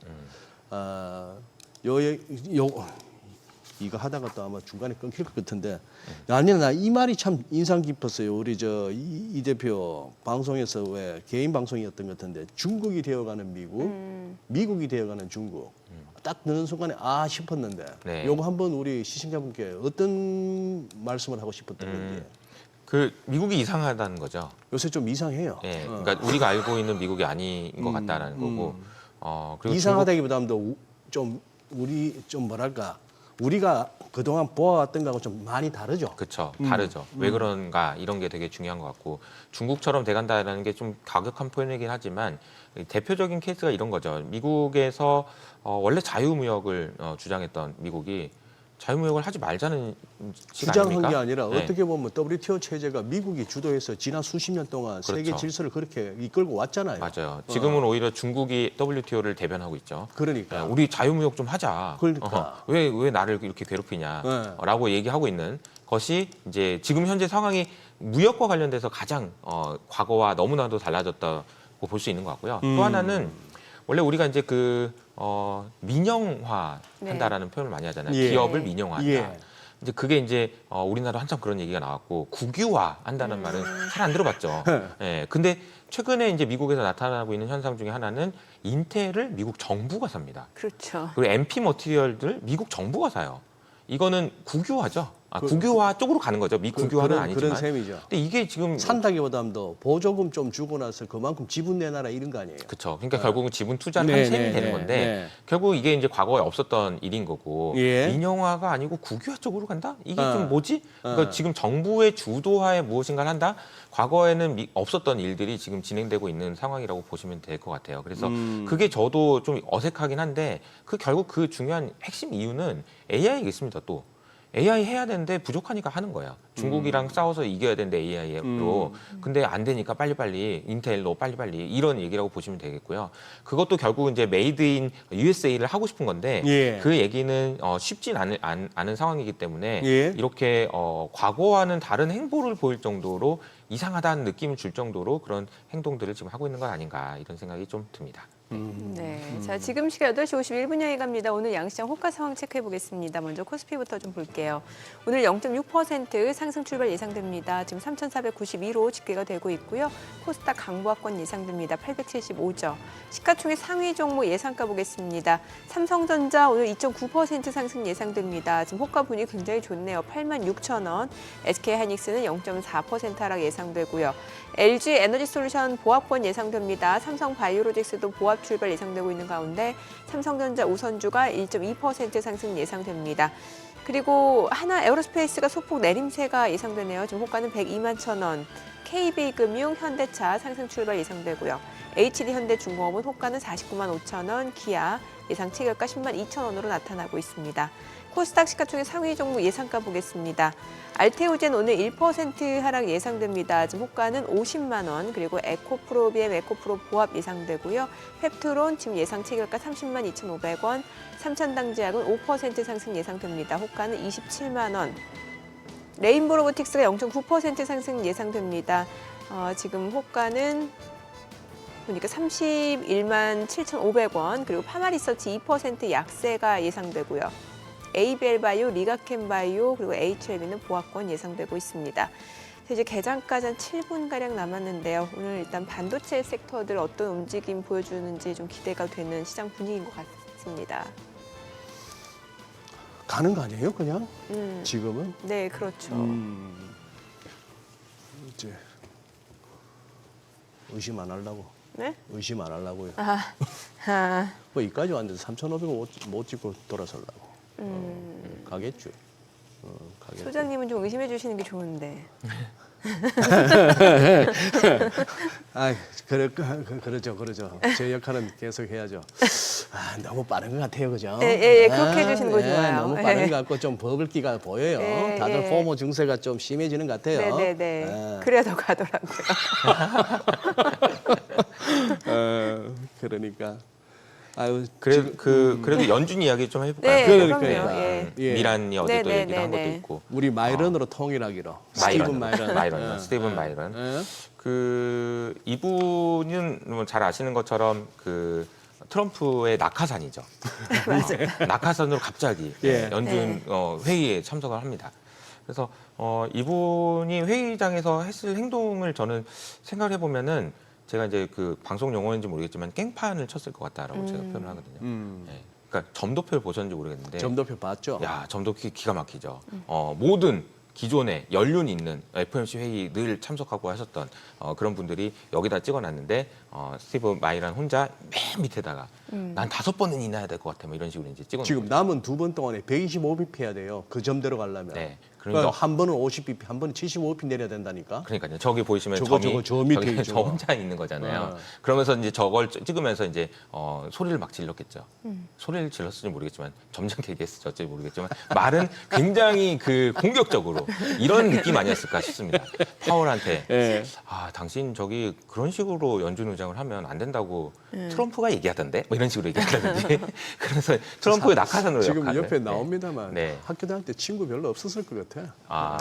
이거 하다가 또 아마 중간에 끊길 것 같은데 아니야 나 이 말이 참 인상 깊었어요. 우리 이 대표 방송에서 왜 개인 방송이었던 것 같은데 중국이 되어가는 미국, 미국이 되어가는 중국 딱 듣는 순간에 아 싶었는데 네. 요거 한번 우리 시청자분께 어떤 말씀을 하고 싶었던 건지 미국이 이상하다는 거죠. 요새 좀 이상해요. 예, 그러니까 우리가 알고 있는 미국이 아닌 것 같다라는 거고. 그리고 이상하다기보다도 좀 우리 좀 뭐랄까 우리가 그동안 보아왔던 거하고 좀 많이 다르죠. 그렇죠. 다르죠. 왜 그런가 이런 게 되게 중요한 것 같고 중국처럼 돼간다라는 게 좀 가격한 표현이긴 하지만 대표적인 케이스가 이런 거죠. 미국에서 원래 자유무역을 주장했던 미국이 자유무역을 하지 말자는 식 주장한 아닙니까? 게 아니라 네. 어떻게 보면 WTO 체제가 미국이 주도해서 지난 수십 년 동안 세계 그렇죠. 질서를 그렇게 이끌고 왔잖아요. 맞아요. 지금은 오히려 중국이 WTO를 대변하고 있죠. 그러니까 우리 자유무역 좀 하자. 그러니까. 왜 나를 이렇게 괴롭히냐라고 얘기하고 있는 것이 이제 지금 현재 상황이 무역과 관련돼서 가장 과거와 너무나도 달라졌다고 볼 수 있는 것 같고요. 또 하나는 원래 우리가 이제 민영화한다라는 표현을 많이 하잖아요. 예. 기업을 민영화한다. 예. 이제 그게 이제 우리나라 한참 그런 얘기가 나왔고 국유화한다는 말은 잘 안 들어봤죠. 예. 근데 최근에 이제 미국에서 나타나고 있는 현상 중에 하나는 인텔을 미국 정부가 삽니다. 그렇죠. 그리고 MP 머티리얼들 미국 정부가 사요. 이거는 국유화죠. 국유화 쪽으로 가는 거죠. 미국유화는 아니지만. 그런 셈이죠. 근데 이게 지금 산다기보다도 보조금 좀 주고 나서 그만큼 지분 내놔라 이런 거 아니에요. 그렇죠. 그러니까 결국은 지분 투자를 네, 한 셈이 네, 되는 네, 건데 네. 결국 이게 이제 과거에 없었던 일인 거고 예. 민영화가 아니고 국유화 쪽으로 간다? 이게 좀 뭐지? 그러니까 지금 정부의 주도하에 무엇인가를 한다? 과거에는 없었던 일들이 지금 진행되고 있는 상황이라고 보시면 될 것 같아요. 그래서 그게 저도 좀 어색하긴 한데 결국 그 중요한 핵심 이유는 AI겠습니다. 또. AI 해야 되는데 부족하니까 하는 거예요. 중국이랑 싸워서 이겨야 되는데 AI로. 근데 안 되니까 빨리빨리 인텔로 빨리빨리 이런 얘기라고 보시면 되겠고요. 그것도 결국은 이제 메이드 인 USA를 하고 싶은 건데 예. 그 얘기는 쉽진 않은 상황이기 때문에 예. 이렇게 과거와는 다른 행보를 보일 정도로 이상하다는 느낌을 줄 정도로 그런 행동들을 지금 하고 있는 건 아닌가 이런 생각이 좀 듭니다. 네. 자, 지금 시각 8시 51분 향해 갑니다. 오늘 양시장 호가 상황 체크해 보겠습니다. 먼저 코스피부터 좀 볼게요. 오늘 0.6% 상승 출발 예상됩니다. 지금 3,492로 집계가 되고 있고요. 코스닥 강보합권 예상됩니다. 875죠. 시가총액 상위 종목 예상가 보겠습니다. 삼성전자 오늘 2.9% 상승 예상됩니다. 지금 호가 분위기 굉장히 좋네요. 86,000원. SK하이닉스는 0.4% 하락 예상되고요. LG 에너지솔루션 보합권 예상됩니다. 삼성바이오로직스도 보합 보합 출발 예상되고 있는 가운데 삼성전자 우선주가 1.2% 상승 예상됩니다. 그리고 하나 에어로스페이스가 소폭 내림세가 예상되네요. 지금 호가는 102만 1,000원. KB금융, 현대차 상승 출발 예상되고요. HD현대중공업은 호가는 49만 5,000원, 기아 예상 체결가 10만 2,000원으로 나타나고 있습니다. 코스닥 시가총액 상위 종목 예상가 보겠습니다. 알테오젠 오늘 1% 하락 예상됩니다. 지금 호가는 50만 원, 그리고 에코프로비엠, 에코프로 보합 예상되고요. 펩트론 지금 예상 체결가 30만 2,500원, 삼천당제약은 5% 상승 예상됩니다. 호가는 27만 원. 레인보 로보틱스가 0.9% 상승 예상됩니다. 지금 호가는 보니까 31만 7,500원, 그리고 파마리서치 2% 약세가 예상되고요. ABL바이오, 리가켄바이오, 그리고 HLB는 보합권 예상되고 있습니다. 이제 개장까지 한 7분가량 남았는데요. 오늘 일단 반도체 섹터들 어떤 움직임 보여주는지 좀 기대가 되는 시장 분위기인 것 같습니다. 가는 거 아니에요, 그냥? 지금은? 네, 그렇죠. 이제 의심 안 하려고. 네? 의심 안 하려고요. 아, 뭐 이까지 왔는데 3,500원 못 찍고 돌아서려고. 가겠죠. 가겠죠. 소장님은 좀 의심해 주시는 게 좋은데. 아, 그러죠. 제 역할은 계속 해야죠. 아, 너무 빠른 것 같아요, 그죠? 예, 그렇게 해주시는 거 좋아요. 너무 빠른 예. 것 같고 좀 버글기가 보여요. 예, 다들 예. 포모 증세가 좀 심해지는 것 같아요. 네네네. 예. 그래야 더 가더라고요. 그러니까. 아유, 그래도 연준 이야기 좀 해볼까요? 네, 그러니까요. 그럼요. 예. 예. 미란이 어제 또 네, 얘기를 한 네, 것도 네. 있고. 우리 마이런으로 통일하기로. 스티븐 마이런. 스티븐 마이런. 예. 그 이분은 뭐잘 아시는 것처럼 그 트럼프의 낙하산이죠. 낙하산으로 갑자기 예. 연준 회의에 참석을 합니다. 그래서 이분이 회의장에서 했을 행동을 저는 생각을 해보면은 제가 이제 그 방송 용어인지 모르겠지만 깽판을 쳤을 것 같다라고 제가 표현을 하거든요. 예. 그러니까 점도표를 보셨는지 모르겠는데, 점도표 봤죠? 야 점도 기가 막히죠. 모든 기존에 연륜 있는 FOMC 회의 늘 참석하고 하셨던 그런 분들이 여기다 찍어놨는데 스티브 마이란 혼자 맨 밑에다가 난 5번은 인해야 될 것 같아, 뭐 이런 식으로 이제 찍어놓은 지금 거죠. 남은 2번 동안에 125bp 해야 돼요. 그 점대로 가려면. 네. 그러니까 그러니까 한 번은 50bp, 한 번은 75bp 내려야 된다니까. 그러니까요. 저기 보시면 저 밑에 저기 있죠. 저 혼자 있는 거잖아요. 네. 그러면서 이제 저걸 찍으면서 이제 소리를 막 질렀겠죠. 소리를 질렀을지 모르겠지만 점잖게 얘기했을지 모르겠지만 말은 굉장히 그 공격적으로 이런 느낌 아니었을까 싶습니다. 파월한테 예. 아 당신 저기 그런 식으로 연준 의장을 하면 안 된다고 트럼프가 얘기하던데 뭐 이런 식으로 얘기하던데 그래서 트럼프의 낙하산으로 지금 역할을. 옆에 네. 나옵니다만 네. 학교 다닐 때 친구 별로 없었을 것 같아. 아,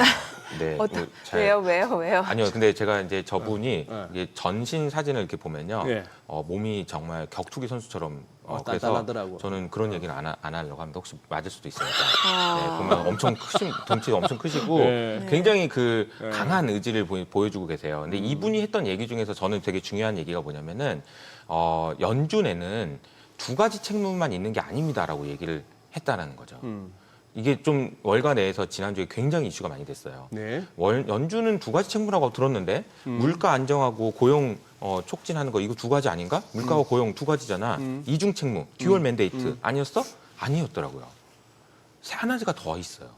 네. 어떤, 뭐 잘- 왜요? 아니요, 근데 제가 이제 저분이 네. 이게 전신 사진을 이렇게 보면요, 네. 몸이 정말 격투기 선수처럼 그래서 단단하더라고. 저는 그런 얘기는 안 하려고 합니다. 혹시 맞을 수도 있으니까. 네, 보면 엄청 덩치가 엄청 크시고 네. 굉장히 그 강한 의지를 보여주고 계세요. 근데 이분이 했던 얘기 중에서 저는 되게 중요한 얘기가 뭐냐면은 연준에는 2가지 책무만 있는 게 아닙니다라고 얘기를 했다는 거죠. 이게 좀 월가 내에서 지난주에 굉장히 이슈가 많이 됐어요. 네. 연준은 2가지 책무라고 들었는데 물가 안정하고 고용 촉진하는 거 이거 2가지 아닌가? 물가와 고용 2가지잖아. 이중 책무, 듀얼 맨데이트 아니었어? 아니었더라고요. 하나가 더 있어요.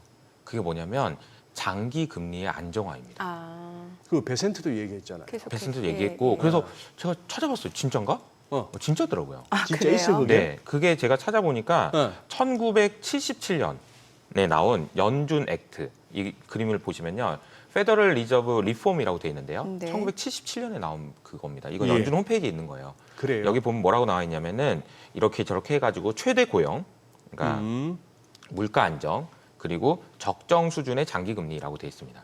그게 뭐냐면 장기 금리의 안정화입니다. 아, 그 베센트도 얘기했잖아요. 계속 베센트도 예, 얘기했고 예. 그래서 제가 찾아봤어요. 진짠가? 진짜더라고요. 진짜더라고요. 진짜 그래요? 있어 그게. 네, 그게 제가 찾아보니까 네. 1977년에 나온 연준 액트 이 그림을 보시면요. 페더럴 리저브 리폼이라고 되어 있는데요. 네. 1977년에 나온 그겁니다. 이건 예. 연준 홈페이지에 있는 거예요. 그래요. 여기 보면 뭐라고 나와 있냐면은 이렇게 저렇게 해가지고 최대 고용, 그러니까 물가 안정 그리고 적정 수준의 장기 금리라고 되어 있습니다.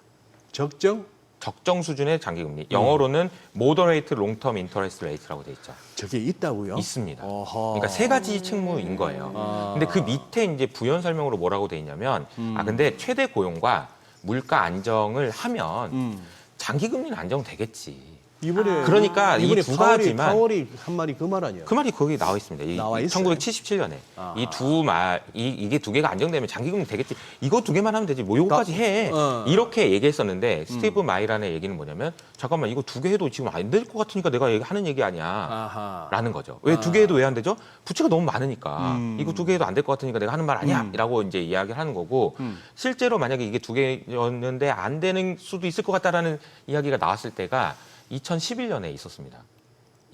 적정? 적정 수준의 장기 금리. 영어로는 moderate long-term interest rate라고 되어 있죠. 저게 있다고요? 있습니다. 어허. 그러니까 3가지 책무인 거예요. 아. 근데 그 밑에 이제 부연 설명으로 뭐라고 돼 있냐면 근데 최대 고용과 물가 안정을 하면 장기 금리는 안정되겠지. 이번에 그러니까 이 이번에 두 가지만 파월이 한 말이 그 말 아니야? 그 말이 거기 나와 있습니다. 나와 있어요? 1977년에 아하. 이 두 말, 이게 두 개가 안정되면 장기금리 되겠지. 이거 두 개만 하면 되지. 뭐 요거까지 해. 이렇게 얘기했었는데 스티브 마이란의 얘기는 뭐냐면 잠깐만 이거 두 개 해도 지금 안 될 것 같으니까 내가 하는 얘기 아니야. 아하. 라는 거죠. 왜 두 개 해도 왜 안 되죠? 부채가 너무 많으니까 이거 두 개 해도 안 될 것 같으니까 내가 하는 말 아니야. 라고 이제 이야기를 하는 거고 실제로 만약에 이게 두 개였는데 안 되는 수도 있을 것 같다라는 이야기가 나왔을 때가 2011년에 있었습니다.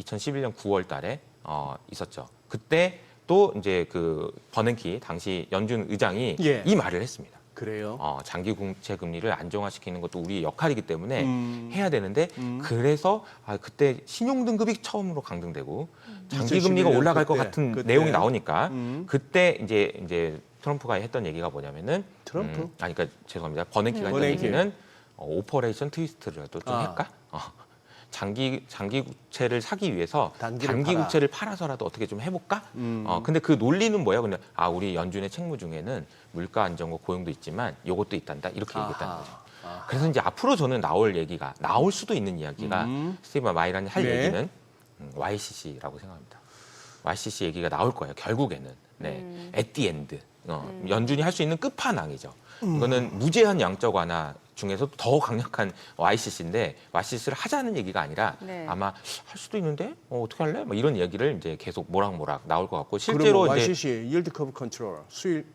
2011년 9월 달에 있었죠. 그때 또 이제 그 버냉키 당시 연준 의장이 예. 이 말을 했습니다. 그래요? 장기 국채 금리를 안정화시키는 것도 우리의 역할이기 때문에 해야 되는데 그래서 그때 신용 등급이 처음으로 강등되고 장기 금리가 2011년 올라갈 것 그때, 같은 그때. 내용이 나오니까 그때 이제 트럼프가 했던 얘기가 뭐냐면은 트럼프? 그러니까 죄송합니다. 버냉키가 했던 버냉키. 얘기는 오퍼레이션 트위스트라도 좀 할까? 장기 국채를 사기 위해서 단기를 단기 팔아. 국채를 팔아서라도 어떻게 좀 해볼까? 근데 그 논리는 뭐야? 근데 우리 연준의 책무 중에는 물가 안정과 고용도 있지만 이것도 있단다 이렇게 얘기했다는 아하. 거죠. 그래서 이제 앞으로 저는 나올 수도 있는 이야기가 스티브 마이란이 할 네. 얘기는 YCC라고 생각합니다. YCC 얘기가 나올 거예요. 결국에는 at the end 연준이 할 수 있는 끝판왕이죠. 이거는 무제한 양적 완화 중에서 더 강력한 YCC인데 YCC를 하자는 얘기가 아니라 네. 아마 할 수도 있는데 어떻게 할래? 뭐 이런 얘기를 이제 계속 모락모락 나올 것 같고 실제로 그러면 이제 YCC yield curve control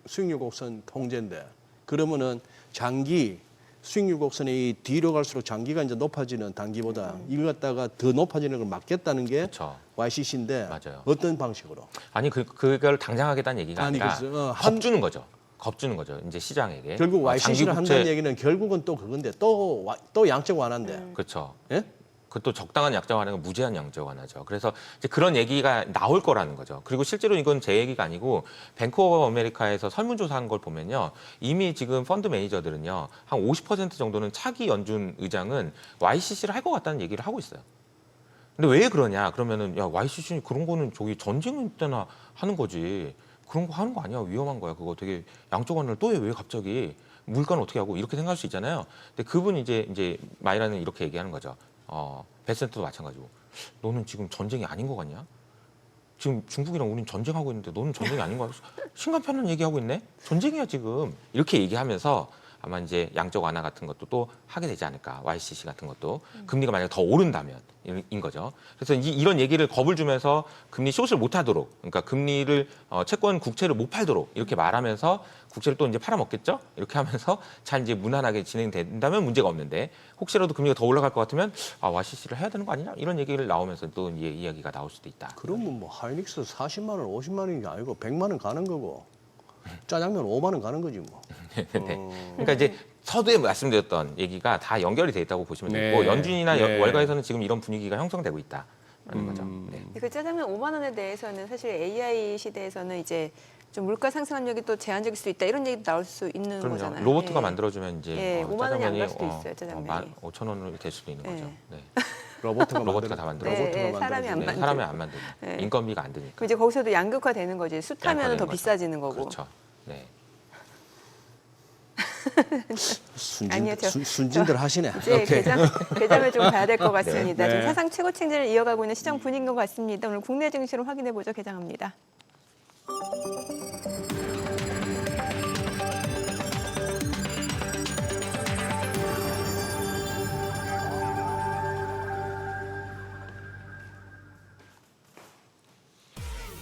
수익률 곡선 통제인데 그러면은 장기 수익률 곡선이 뒤로 갈수록 장기가 이제 높아지는 단기보다 이걸 갖다가 더 높아지는 걸 막겠다는 게 그렇죠. YCC인데 맞아요. 어떤 방식으로? 아니 그걸 당장 하겠다는 얘기가 아니, 아니라 글쎄, 겁주는 거죠. 겁주는 거죠. 이제 시장에게. 결국 YCC를 장기 한다는 국채- 얘기는 결국은 또 그건데 또 양적 완화인데. 그렇죠. 예? 그것도 적당한 양적 완화는 무제한 양적 완화죠. 그래서 이제 그런 얘기가 나올 거라는 거죠. 그리고 실제로 이건 제 얘기가 아니고 뱅크 오브 아메리카에서 설문조사한 걸 보면요. 이미 지금 펀드 매니저들은요. 한 50% 정도는 차기 연준 의장은 YCC를 할 것 같다는 얘기를 하고 있어요. 근데 왜 그러냐? 그러면은 야 YCC 그런 거는 저기 전쟁 때나 하는 거지. 그런 거 하는 거 아니야. 위험한 거야. 그거 되게 양적 완화를 또 해. 왜 갑자기 물가는 어떻게 하고 이렇게 생각할 수 있잖아요. 근데 그분이 이제 마이라는 이렇게 얘기하는 거죠. 베센트도 마찬가지고. 너는 지금 전쟁이 아닌 거 같냐? 지금 중국이랑 우린 전쟁하고 있는데 너는 전쟁이 아닌 거야? 심각한 얘기하고 있네? 전쟁이야 지금. 이렇게 얘기하면서 아마 이제 양적 완화 같은 것도 또 하게 되지 않을까. YCC 같은 것도. 금리가 만약에 더 오른다면 인 거죠. 그래서 이런 얘기를 겁을 주면서 금리 숏을 못 하도록 그러니까 금리를 채권 국채를 못 팔도록 이렇게 말하면서 국채를 또 이제 팔아먹겠죠? 이렇게 하면서 잘 이제 무난하게 진행된다면 문제가 없는데 혹시라도 금리가 더 올라갈 것 같으면 YCC를 해야 되는 거 아니냐? 이런 얘기를 나오면서 또 이야기가 나올 수도 있다. 그러면 뭐 하이닉스 40만 원, 50만 원이 아니고 100만 원 가는 거고 짜장면 5만 원 가는 거지 뭐. 네. 그러니까 이제 서두에 말씀드렸던 얘기가 다 연결이 돼 있다고 보시면 네. 되고 연준이나 네. 월가에서는 지금 이런 분위기가 형성되고 있다는 거죠. 네. 그 짜장면 5만 원에 대해서는 사실 AI 시대에서는 이제 좀 물가 상승 압력이 또 제한적일 수 있다 이런 얘기도 나올 수 있는 그럼요. 거잖아요. 로봇가 예. 만들어주면 이제 예, 5만 원이 안 갈 수도 짜장면이, 있어요, 짜장면이. 5,000원으로 될 수도 있는 거죠. 예. 네. 로봇가 다 만들어. 네, 로봇가 네, 사람이 안 만들어주네. 만들고. 사람이 안 만들고 네. 인건비가 안 드니까. 그럼 이제 거기서도 양극화되는 거지. 숱하면 더 양극화되는 거죠. 비싸지는 거고. 그렇죠. 네. 아니요, 순진들 하시네. 이제 개장을 좀 봐야 될 것 같습니다. 네. 지금 사상 최고 층진을 이어가고 있는 시장 분위기인 것 같습니다. 오늘 국내 증시를 확인해 보죠. 개장합니다.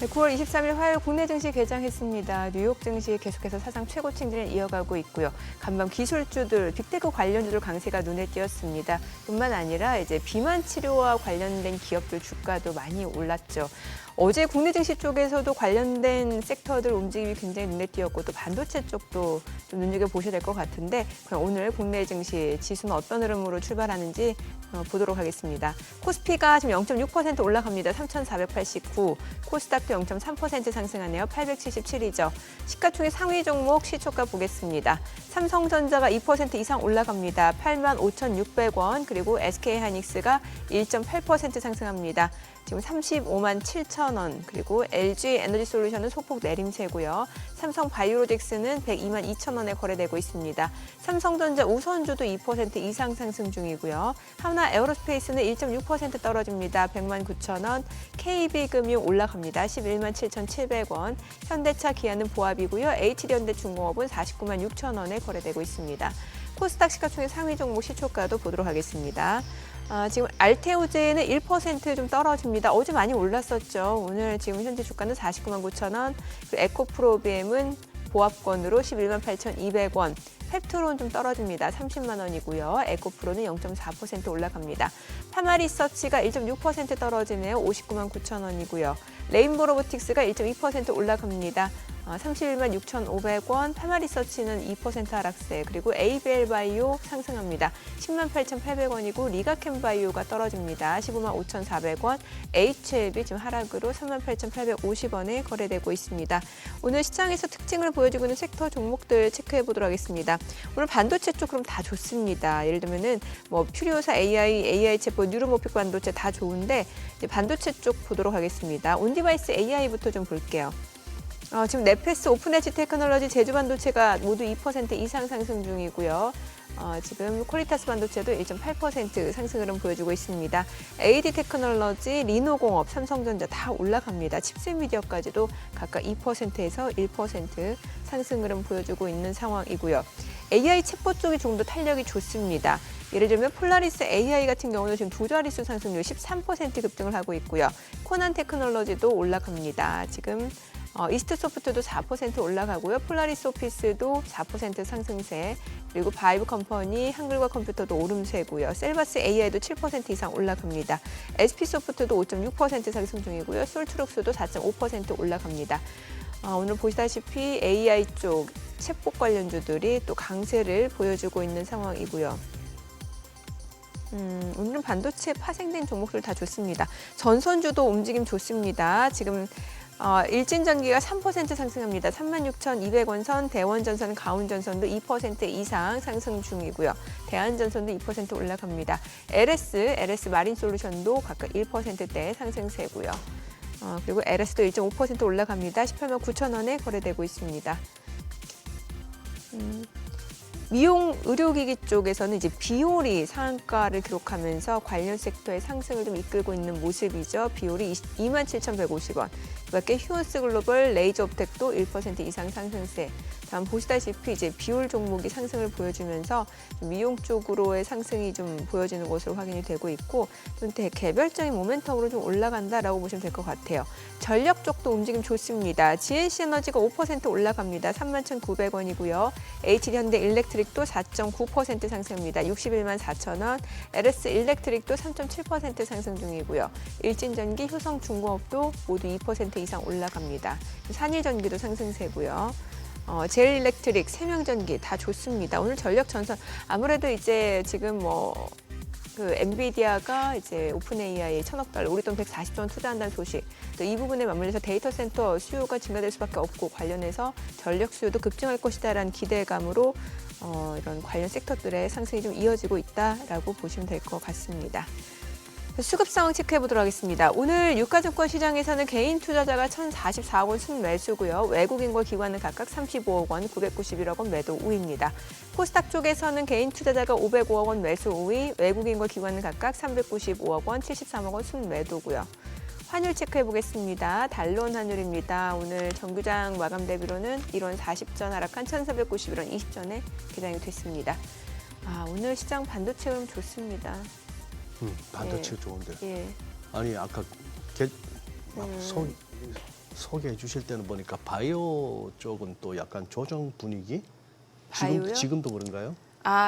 네, 9월 23일 화요일 국내 증시 개장했습니다. 뉴욕 증시 계속해서 사상 최고 층진을 이어가고 있고요. 간밤 기술주들, 빅테크 관련주들 강세가 눈에 띄었습니다. 뿐만 아니라 이제 비만 치료와 관련된 기업들 주가도 많이 올랐죠. 어제 국내 증시 쪽에서도 관련된 섹터들 움직임이 굉장히 눈에 띄었고 또 반도체 쪽도 좀 눈여겨보셔야 될 것 같은데 그럼 오늘 국내 증시 지수는 어떤 흐름으로 출발하는지 보도록 하겠습니다. 코스피가 지금 0.6% 올라갑니다. 3,489. 코스닥도 0.3% 상승하네요. 877이죠. 시가총액 상위 종목 시초가 보겠습니다. 삼성전자가 2% 이상 올라갑니다. 85,600원. 그리고 SK하이닉스가 1.8% 상승합니다. 지금 35만 7천 원, 그리고 LG 에너지 솔루션은 소폭 내림세고요. 삼성 바이오로직스는 102만 2천 원에 거래되고 있습니다. 삼성전자 우선주도 2% 이상 상승 중이고요. 하나 에어로스페이스는 1.6% 떨어집니다. 100만 9천 원. KB금융 올라갑니다. 11만 7,700원. 현대차 기아는 보합이고요. HD현대중공업은 49만 6천 원에 거래되고 있습니다. 코스닥 시가총액 상위 종목 시초가도 보도록 하겠습니다. 지금 알테오제는 1% 좀 떨어집니다. 어제 많이 올랐었죠. 오늘 지금 현재 주가는 49만 9천 원. 그리고 에코프로비엠은 보합권으로 11만 8,200원. 펩트론 좀 떨어집니다. 30만 원이고요. 에코프로는 0.4% 올라갑니다. 파마리서치가 1.6% 떨어지네요. 59만 9천 원이고요. 레인보로보틱스가 1.2% 올라갑니다. 31만 6,500원, 파마리서치는 2% 하락세, 그리고 ABL바이오 상승합니다. 10만 8,800원이고 리가캠바이오가 떨어집니다. 15만 5,400원, HLB 지금 하락으로 3만 8,850원에 거래되고 있습니다. 오늘 시장에서 특징을 보여주고 있는 섹터 종목들 체크해 보도록 하겠습니다. 오늘 반도체 쪽 그럼 다 좋습니다. 예를 들면은 뭐 퓨리오사 AI 챗봇, 뉴로모픽 반도체 다 좋은데 이제 반도체 쪽 보도록 하겠습니다. 온디바이스 AI부터 좀 볼게요. 지금 네페스, 오픈엣지 테크놀로지, 제주반도체가 모두 2% 이상 상승 중이고요. 지금 퀄리타스 반도체도 1.8% 상승 흐름 보여주고 있습니다. AD 테크놀로지, 리노공업, 삼성전자 다 올라갑니다. 칩셋미디어까지도 각각 2%에서 1% 상승 흐름 보여주고 있는 상황이고요. AI 챗봇 쪽이 좀 더 탄력이 좋습니다. 예를 들면 폴라리스 AI 같은 경우는 지금 두 자릿수 상승률 13% 급등을 하고 있고요. 코난 테크놀로지도 올라갑니다. 지금 이스트소프트도 4% 올라가고요. 폴라리스 오피스도 4% 상승세, 그리고 바이브 컴퍼니, 한글과 컴퓨터도 오름세고요. 셀바스 AI도 7% 이상 올라갑니다. SP소프트도 5.6% 상승 중이고요. 솔트룩스도 4.5% 올라갑니다. 오늘 보시다시피 AI 쪽 챗봇 관련주들이 또 강세를 보여주고 있는 상황이고요. 오늘은 반도체 파생된 종목들 다 좋습니다. 전선주도 움직임 좋습니다. 지금 일진전기가 3% 상승합니다. 36,200원 선, 대원전선, 가온전선도 2% 이상 상승 중이고요. 대한전선도 2% 올라갑니다. LS 마린솔루션도 각각 1%대 상승세고요. 그리고 LS도 1.5% 올라갑니다. 18만 9천 원에 거래되고 있습니다. 미용 의료기기 쪽에서는 이제 비올이 상한가를 기록하면서 관련 섹터의 상승을 좀 이끌고 있는 모습이죠. 비올이 27,150원. 그 밖에 휴원스 글로벌, 레이저업텍도 1% 이상 상승세. 다음 보시다시피 이제 비올 종목이 상승을 보여주면서 미용 쪽으로의 상승이 좀 보여지는 것으로 확인이 되고 있고, 좀 개별적인 모멘텀으로 좀 올라간다라고 보시면 될 것 같아요. 전력 쪽도 움직임 좋습니다. GNC 에너지가 5% 올라갑니다. 31,900원이고요. HD현대 일렉트릭도 4.9% 상승합니다. 61만 4천 원. LS 일렉트릭도 3.7% 상승 중이고요. 일진전기, 효성중공업도 모두 2% 이상 올라갑니다. 산일전기도 상승세고요. 제일일렉트릭, 세명전기 다 좋습니다. 오늘 전력 전선 아무래도 이제 지금 그 엔비디아가 이제 오픈 AI 1,000억 달러, 우리 돈 140조 원 투자한다는 소식, 또 이 부분에 맞물려서 데이터 센터 수요가 증가될 수밖에 없고 관련해서 전력 수요도 급증할 것이다라는 기대감으로 이런 관련 섹터들의 상승이 좀 이어지고 있다라고 보시면 될 것 같습니다. 수급 상황 체크해 보도록 하겠습니다. 오늘 유가증권 시장에서는 개인 투자자가 1,044억 원 순매수고요. 외국인과 기관은 각각 35억 원, 991억 원 매도 우위입니다. 코스닥 쪽에서는 개인 투자자가 505억 원 매수 우위, 외국인과 기관은 각각 395억 원, 73억 원 순매도고요. 환율 체크해 보겠습니다. 달러원 환율입니다. 오늘 정규장 마감 대비로는 1원 40전 하락한 1,491원 20전에 개장이 됐습니다. 오늘 시장 반도체 흐름 좋습니다. 반도체 좋은데. 예. 아니 아까 소개해 주실 때는 보니까 바이오 쪽은 또 약간 조정 분위기? 바이오요? 지금도 그런가요?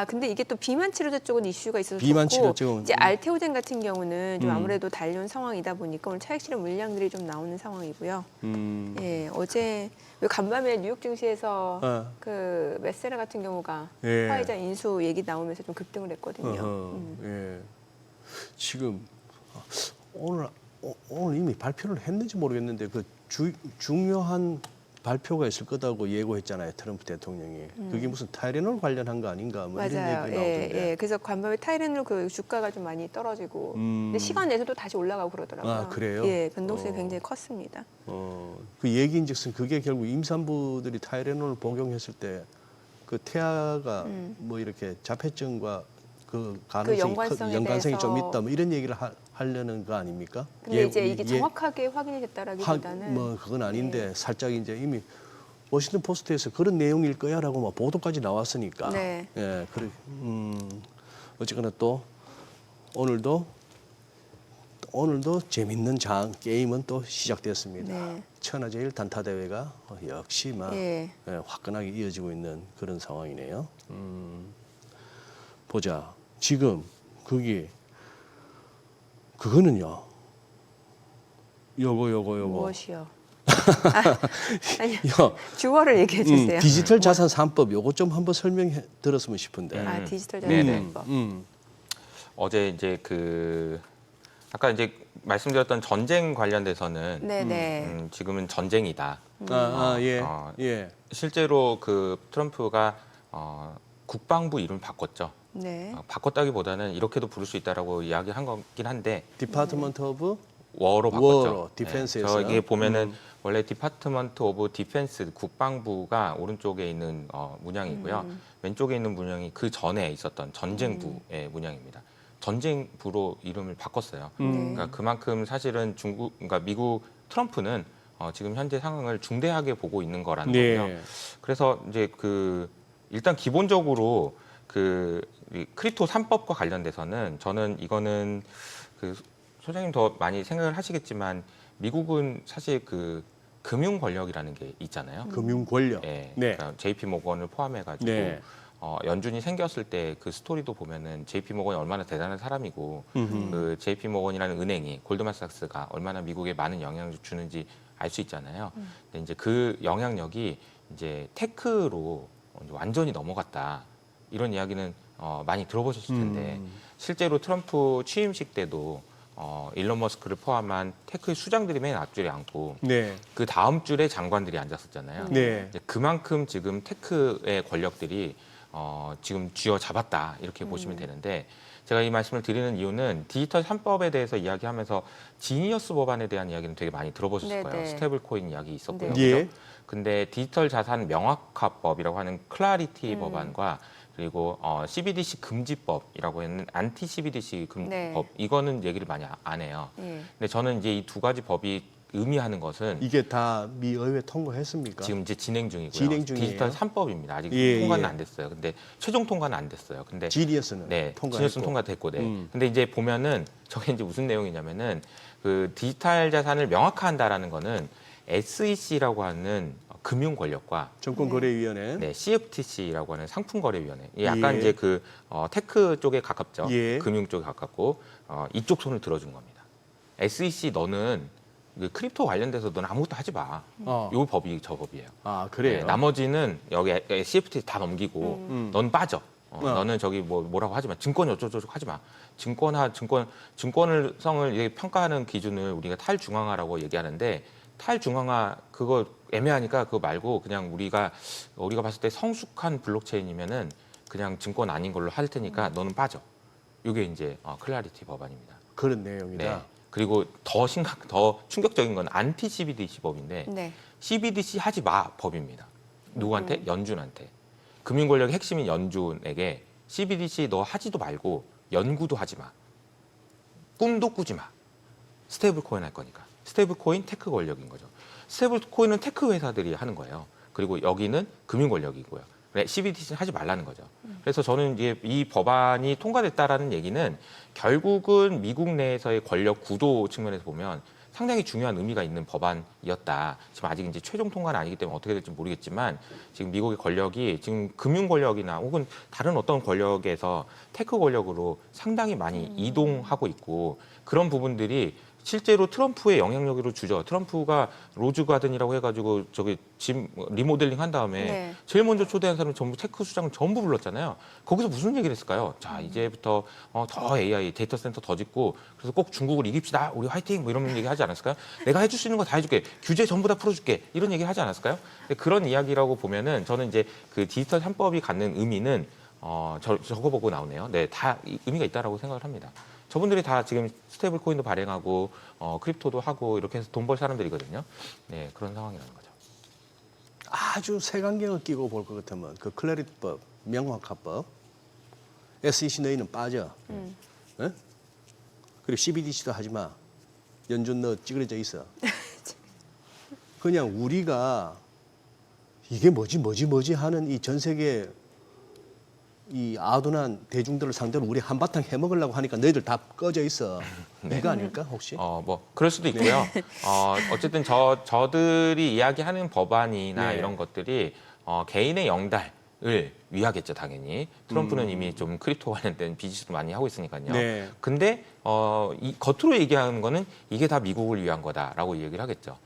근데 이게 또 비만 치료제 쪽은 이슈가 있어서 비만 좋고, 치료제 이제 알테오젠 같은 경우는 좀 아무래도 달려온 상황이다 보니까 오늘 차익 실현 물량들이 좀 나오는 상황이고요. 예, 어제 간밤에 뉴욕 증시에서 그 메세라 같은 경우가 예. 화이자 인수 얘기 나오면서 좀 급등을 했거든요. 예. 지금 오늘 이미 발표를 했는지 모르겠는데 그 중요한 발표가 있을 거다고 예고했잖아요. 트럼프 대통령이. 그게 무슨 타이레놀 관련한 거 아닌가 뭐 이런 맞아요. 얘기가 나오던데. 예. 그래서 간밤에 타이레놀 그 주가가 좀 많이 떨어지고 근데 시간 내서도 다시 올라가고 그러더라고요. 아, 그래요? 예, 변동성이 굉장히 컸습니다. 그 얘기인즉슨 그게 결국 임산부들이 타이레놀을 복용했을 때 그 태아가 뭐 이렇게 자폐증과 그 가능성이 연관성에 연관성이 좀 대해서. 있다 뭐 이런 얘기를 하려는 거 아닙니까? 근데 이제 이게 정확하게 확인이 됐다라기보다는 뭐 그건 아닌데 살짝 이제 이미 워싱턴 포스트에서 그런 내용일 거야라고 막 보도까지 나왔으니까. 네. 예, 그래. 어쨌거나 또 오늘도 재밌는 게임은 또 시작됐습니다. 네. 천하제일 단타 대회가 역시 막 예. 화끈하게 이어지고 있는 그런 상황이네요. 보자. 지금 그거는요. 요거. 무엇이요? 아니, 요, 주어를 얘기해 주세요. 디지털 자산 3법 요거 좀 한번 설명해 들었으면 싶은데. 아, 디지털 네네. 자산법. 어제 이제 아까 이제 말씀드렸던 전쟁 관련돼서는 네네. 지금은 전쟁이다. 예. 어, 예. 실제로 트럼프가 국방부 이름을 바꿨죠. 네. 바꿨다기보다는 이렇게도 부를 수 있다라고 이야기한 거긴 한데 디파트먼트 오브 워로 바꿨죠. 워로, 디펜스에서. 저기 보면은 원래 디파트먼트 오브 디펜스 국방부가 오른쪽에 있는 문양이고요. 왼쪽에 있는 문양이 그 전에 있었던 전쟁부의 문양입니다. 전쟁부로 이름을 바꿨어요. 그러니까 그만큼 사실은 그러니까 미국 트럼프는 지금 현재 상황을 중대하게 보고 있는 거라는 거고요. 그래서 이제 일단 기본적으로 이 크립토 3법과 관련돼서는 저는 이거는 소장님 더 많이 생각을 하시겠지만 미국은 사실 금융 권력이라는 게 있잖아요. 금융 권력. 네. 네. 그러니까 JP 모건을 포함해가지고 네. 연준이 생겼을 때 그 스토리도 보면은 JP 모건이 얼마나 대단한 사람이고 그 JP 모건이라는 은행이 골드만삭스가 얼마나 미국에 많은 영향을 주는지 알 수 있잖아요. 근데 이제 그 영향력이 이제 테크로 완전히 넘어갔다. 이런 이야기는 많이 들어보셨을 텐데 실제로 트럼프 취임식 때도 일론 머스크를 포함한 테크의 수장들이 맨 앞줄에 앉고 네. 그 다음 줄에 장관들이 앉았었잖아요. 네. 이제 그만큼 지금 테크의 권력들이 지금 쥐어잡았다 이렇게 보시면 되는데 제가 이 말씀을 드리는 이유는 디지털 3법에 대해서 이야기하면서 지니어스 법안에 대한 이야기는 되게 많이 들어보셨을 거예요. 네네. 스테이블 코인 이야기 있었고요. 네. 예. 그죠? 근데 디지털 자산 명확화법이라고 하는 클라리티 법안과 그리고 CBDC 금지법이라고 하는 안티 CBDC 네. 법 이거는 얘기를 많이 안 해요. 예. 근데 저는 이제 이 두 가지 법이 의미하는 것은 이게 다 미 의회 통과했습니까? 지금 이제 진행 중이고요. 진행 중이에요? 디지털 3법입니다. 아직 예, 통과는 예. 안 됐어요. 근데 최종 통과는 안 됐어요. 근데 지니어스는 네, 통과했고. 지니어스는 통과됐고, 네. 근데 이제 보면은 저게 이제 무슨 내용이냐면은 디지털 자산을 명확화한다라는 거는 SEC라고 하는 금융 권력과 정권거래위원회. 네, CFTC라고 하는 상품거래위원회. 이게 약간 예. 이제 테크 쪽에 가깝죠. 예. 금융 쪽에 가깝고 이쪽 손을 들어준 겁니다. SEC 너는 크립토 관련돼서 너는 아무것도 하지 마. 요 법이 저 법이에요. 아, 그래요? 네, 나머지는 여기 CFTC 다 넘기고 넌 빠져. 너는 저기 뭐라고 하지 마. 증권이 어쩌고저쩌고 하지 마. 증권을성을 이게 평가하는 기준을 우리가 탈중앙화라고 얘기하는데 탈중앙화 그거 애매하니까 그거 말고 그냥 우리가 봤을 때 성숙한 블록체인이면은 그냥 증권 아닌 걸로 할 테니까 너는 빠져. 이게 이제 클라리티 법안입니다. 그런 내용이다. 네. 그리고 더 충격적인 건 안티 CBDC 법인데 네. CBDC 하지 마 법입니다. 누구한테? 연준한테. 금융 권력의 핵심인 연준에게 CBDC 너 하지도 말고 연구도 하지 마. 꿈도 꾸지 마. 스테이블 코인 할 거니까. 스테이블 코인 테크 권력인 거죠. 스테이블 코인은 테크 회사들이 하는 거예요. 그리고 여기는 금융 권력이고요. CBDC는 하지 말라는 거죠. 그래서 저는 이제 이 법안이 통과됐다라는 얘기는 결국은 미국 내에서의 권력 구도 측면에서 보면 상당히 중요한 의미가 있는 법안이었다. 지금 아직 이제 최종 통과는 아니기 때문에 어떻게 될지 모르겠지만 지금 미국의 권력이 지금 금융 권력이나 혹은 다른 어떤 권력에서 테크 권력으로 상당히 많이 이동하고 있고 그런 부분들이 실제로 트럼프의 영향력으로 주죠. 트럼프가 로즈 가든이라고 해가지고 저기 집 리모델링 한 다음에 네. 제일 먼저 초대한 사람이 전부 테크 수장을 전부 불렀잖아요. 거기서 무슨 얘기를 했을까요? 자, 이제부터 더 AI 데이터 센터 더 짓고 그래서 꼭 중국을 이깁시다. 우리 화이팅! 뭐 이런 얘기 하지 않았을까요? 내가 해줄 수 있는 거 다 해줄게. 규제 전부 다 풀어줄게. 이런 얘기 하지 않았을까요? 근데 그런 이야기라고 보면은 저는 이제 그 디지털 3법이 갖는 의미는 저거 보고 나오네요. 네, 다 의미가 있다라고 생각을 합니다. 저분들이 다 지금 스테이블 코인도 발행하고 크립토도 하고 이렇게 해서 돈 벌 사람들이거든요. 네, 그런 상황이라는 거죠. 아주 색안경을 끼고 볼 것 같으면 그 클래리티법, 명확화법, SEC 너희는 빠져. 예? 그리고 CBDC도 하지 마. 연준 너 찌그러져 있어. 그냥 우리가 이게 뭐지 하는 이 전 세계 이 아둔한 대중들을 상대로 우리 한바탕 해먹으려고 하니까 너희들 다 꺼져 있어. 네. 이거 아닐까 혹시? 뭐 그럴 수도 있고요. 어쨌든 저들이 이야기하는 법안이나 네. 이런 것들이 개인의 영달을 위하겠죠, 당연히. 트럼프는 이미 좀 크립토 관련된 비즈니스도 많이 하고 있으니까요. 네. 근데 이 겉으로 얘기하는 거는 이게 다 미국을 위한 거다라고 얘기를 하겠죠.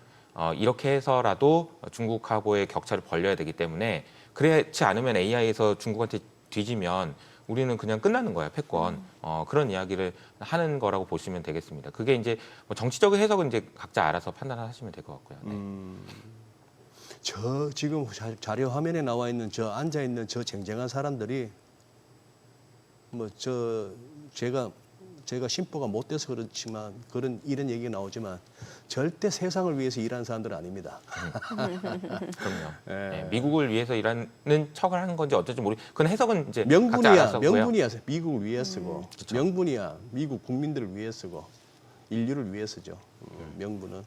이렇게 해서라도 중국하고의 격차를 벌려야 되기 때문에 그렇지 않으면 AI에서 중국한테 뒤지면 우리는 그냥 끝나는 거야, 패권. 그런 이야기를 하는 거라고 보시면 되겠습니다. 그게 이제 뭐 정치적인 해석은 이제 각자 알아서 판단하시면 될 것 같고요. 네. 저 지금 자료 화면에 나와 있는 저 앉아 있는 저 쟁쟁한 사람들이 뭐 제가 심보가 못 돼서 그렇지만 이런 얘기가 나오지만 절대 세상을 위해서 일하는 사람들은 아닙니다. 그럼요. 예. 네, 미국을 위해서 일하는 척을 하는 건지 어쩔지 그건 해석은 이제 각자 명분이야, 알아서 하고요. 명분이야. 미국을 위해 쓰고 그쵸. 명분이야. 미국 국민들을 위해 쓰고 인류를 위해 쓰죠. 명분은.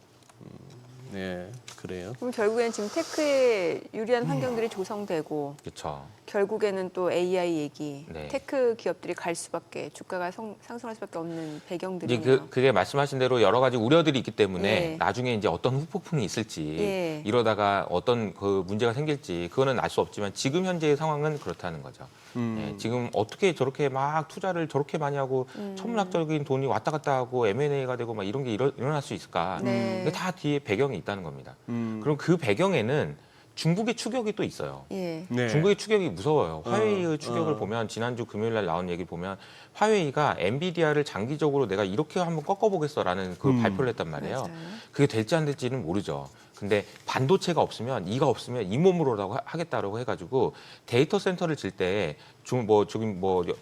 네, 그래요. 그럼 결국에는 지금 테크에 유리한 환경들이 조성되고 그렇죠. 결국에는 또 AI 얘기, 네. 테크 기업들이 갈 수밖에 주가가 상승할 수밖에 없는 이제 배경들이네요. 그게 말씀하신 대로 여러 가지 우려들이 있기 때문에 예. 나중에 이제 어떤 후폭풍이 있을지 예. 이러다가 어떤 그 문제가 생길지 그거는 알 수 없지만 지금 현재의 상황은 그렇다는 거죠. 예, 지금 어떻게 저렇게 막 투자를 저렇게 많이 하고 천문학적인 돈이 왔다 갔다 하고 M&A가 되고 막 이런 게 일어날 수 있을까? 네. 그게 다 뒤에 배경이 있다는 겁니다. 그럼 그 배경에는 중국의 추격이 또 있어요. 예. 네. 중국의 추격이 무서워요. 화웨이의 추격을 보면 지난주 금요일 날 나온 얘기 보면 화웨이가 엔비디아를 장기적으로 내가 이렇게 한번 꺾어보겠어라는 그 발표를 했단 말이에요. 맞아요. 그게 될지 안 될지는 모르죠. 근데 반도체가 없으면 이가 없으면 이 몸으로라고 하겠다라고 해가지고 데이터 센터를 질 때 지금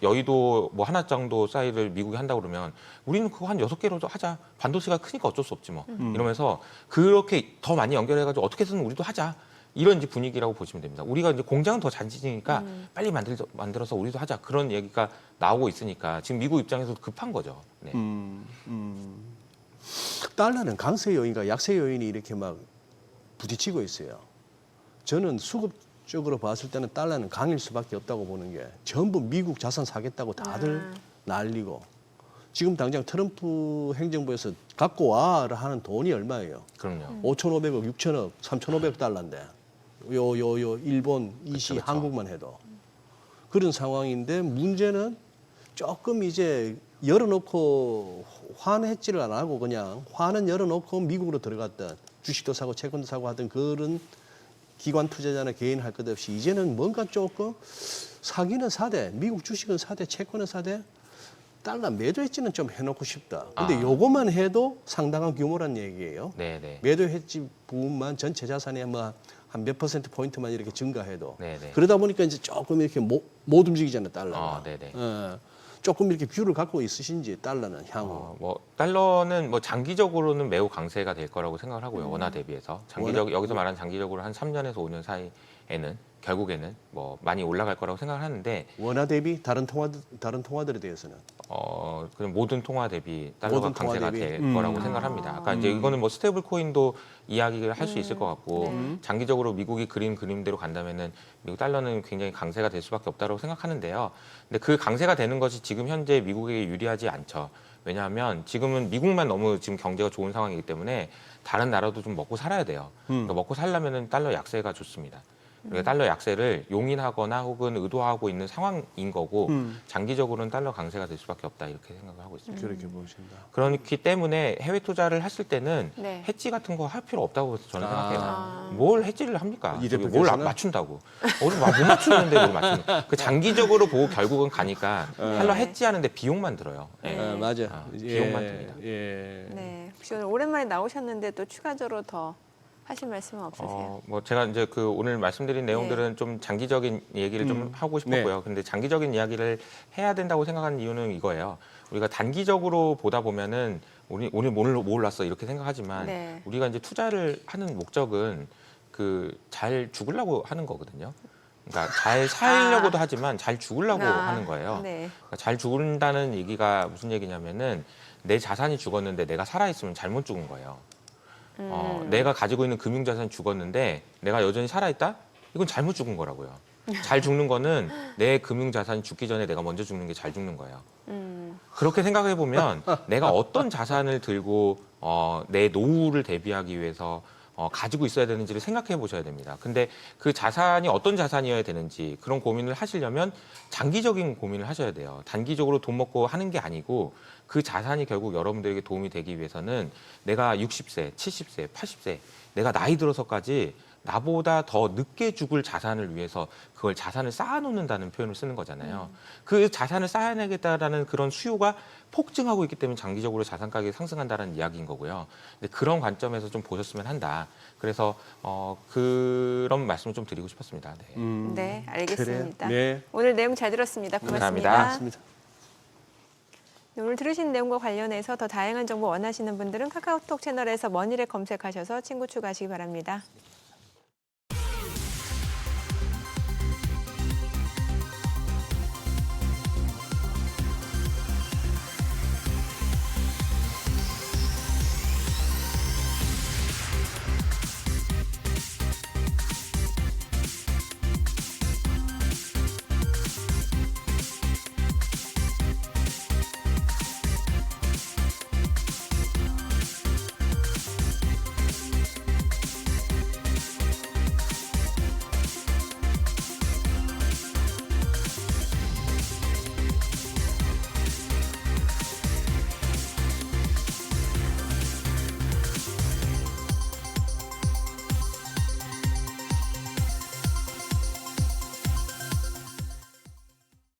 여의도 뭐 하나 정도 사이를 미국이 한다 그러면 우리는 그거 한 6개로 하자. 반도체가 크니까 어쩔 수 없지 뭐. 이러면서 그렇게 더 많이 연결해가지고 어떻게 해서는 우리도 하자. 이런 이제 분위기라고 보시면 됩니다. 우리가 이제 공장은 더 잘 지니까 빨리 만들어서 우리도 하자. 그런 얘기가 나오고 있으니까 지금 미국 입장에서도 급한 거죠. 네. 달러는 강세 요인과 약세 요인이 이렇게 막 부딪히고 있어요. 저는 수급적으로 봤을 때는 달러는 강일 수밖에 없다고 보는 게 전부 미국 자산 사겠다고 다들 난리고 지금 당장 트럼프 행정부에서 갖고 와를 하는 돈이 얼마예요? 그럼요. 5,500억, 6,000억, 3,500억 달러인데 일본, 이시, 그쵸. 한국만 해도 그런 상황인데 문제는 조금 이제 열어놓고 환했지를 안 하고 그냥 환은 열어놓고 미국으로 들어갔던 주식도 사고 채권도 사고 하던 그런 기관 투자자나 개인 할 것 없이 이제는 뭔가 조금 사기는 사되 미국 주식은 사되 채권은 사되 달러 매도 해지는 좀 해놓고 싶다. 근데 요것만 해도 상당한 규모란 얘기예요. 네네. 매도 해지 부분만 전체 자산의 뭐 한 몇 퍼센트 포인트만 이렇게 증가해도 네네. 그러다 보니까 이제 조금 이렇게 못 움직이잖아요 달러가. 네네. 조금 이렇게 뷰를 갖고 있으신지 달러는 향후. 달러는 장기적으로는 매우 강세가 될 거라고 생각을 하고요. 원화 대비해서 여기서 말하는 장기적으로 한 3년에서 5년 사이에는 결국에는 많이 올라갈 거라고 생각을 하는데 원화 대비 다른 통화들에 대해서는 그냥 모든 통화 대비 달러가 모든 통화 강세가 대비? 될 거라고 생각을 합니다. 아까 이제 이거는 스테이블 코인도 이야기를 할 수 있을 것 같고 장기적으로 미국이 그린 그림대로 간다면은 미국 달러는 굉장히 강세가 될 수밖에 없다고 생각하는데요. 근데 그 강세가 되는 것이 지금 현재 미국에게 유리하지 않죠. 왜냐하면 지금은 미국만 너무 지금 경제가 좋은 상황이기 때문에 다른 나라도 좀 먹고 살아야 돼요. 그러니까 먹고 살려면은 달러 약세가 좋습니다. 우리가 달러 약세를 용인하거나 혹은 의도하고 있는 상황인 거고 장기적으로는 달러 강세가 될 수밖에 없다 이렇게 생각을 하고 있습니다. 그렇게 보신다. 그렇기 때문에 해외 투자를 하실 때는 네. 해지 같은 거 할 필요 없다고 저는 생각해요. 아. 뭘 해지를 합니까? 이 저기 뭘 대표께서는? 맞춘다고? 못 맞추는데 뭘 맞추는? 그 장기적으로 보고 결국은 가니까 달러 해지하는데 비용만 들어요. 예. 네. 맞아. 비용만 듭니다. 예. 네, 혹시 오늘 오랜만에 나오셨는데 또 추가적으로 더 하실 말씀은 없으세요? 뭐 제가 이제 그 오늘 말씀드린 내용들은 좀 장기적인 얘기를 좀 하고 싶었고요. 근데 장기적인 이야기를 해야 된다고 생각하는 이유는 이거예요. 우리가 단기적으로 보다 보면은 우리 오늘 뭘 몰랐어 이렇게 생각하지만 네. 우리가 이제 투자를 하는 목적은 그 잘 죽으려고 하는 거거든요. 그러니까 잘 살려고도 하지만 잘 죽으려고 하는 거예요. 네. 그러니까 잘 죽는다는 얘기가 무슨 얘기냐면은 내 자산이 죽었는데 내가 살아있으면 잘못 죽은 거예요. 내가 가지고 있는 금융자산이 죽었는데 내가 여전히 살아있다? 이건 잘못 죽은 거라고요. 잘 죽는 거는 내 금융자산이 죽기 전에 내가 먼저 죽는 게 잘 죽는 거예요. 그렇게 생각해 보면 내가 어떤 자산을 들고 내 노후를 대비하기 위해서 가지고 있어야 되는지를 생각해 보셔야 됩니다. 근데 그 자산이 어떤 자산이어야 되는지 그런 고민을 하시려면 장기적인 고민을 하셔야 돼요. 단기적으로 돈 먹고 하는 게 아니고 그 자산이 결국 여러분들에게 도움이 되기 위해서는 내가 60세, 70세, 80세 내가 나이 들어서까지 나보다 더 늦게 죽을 자산을 위해서 그걸 자산을 쌓아놓는다는 표현을 쓰는 거잖아요. 그 자산을 쌓아내겠다라는 그런 수요가 폭증하고 있기 때문에 장기적으로 자산 가격이 상승한다는 이야기인 거고요. 근데 그런 관점에서 좀 보셨으면 한다. 그래서 그런 말씀을 좀 드리고 싶었습니다. 네. 네, 알겠습니다. 그래요? 네. 오늘 내용 잘 들었습니다. 고맙습니다. 감사합니다. 맞습니다. 네, 오늘 들으신 내용과 관련해서 더 다양한 정보 원하시는 분들은 카카오톡 채널에서 머니를 검색하셔서 친구 추가하시기 바랍니다.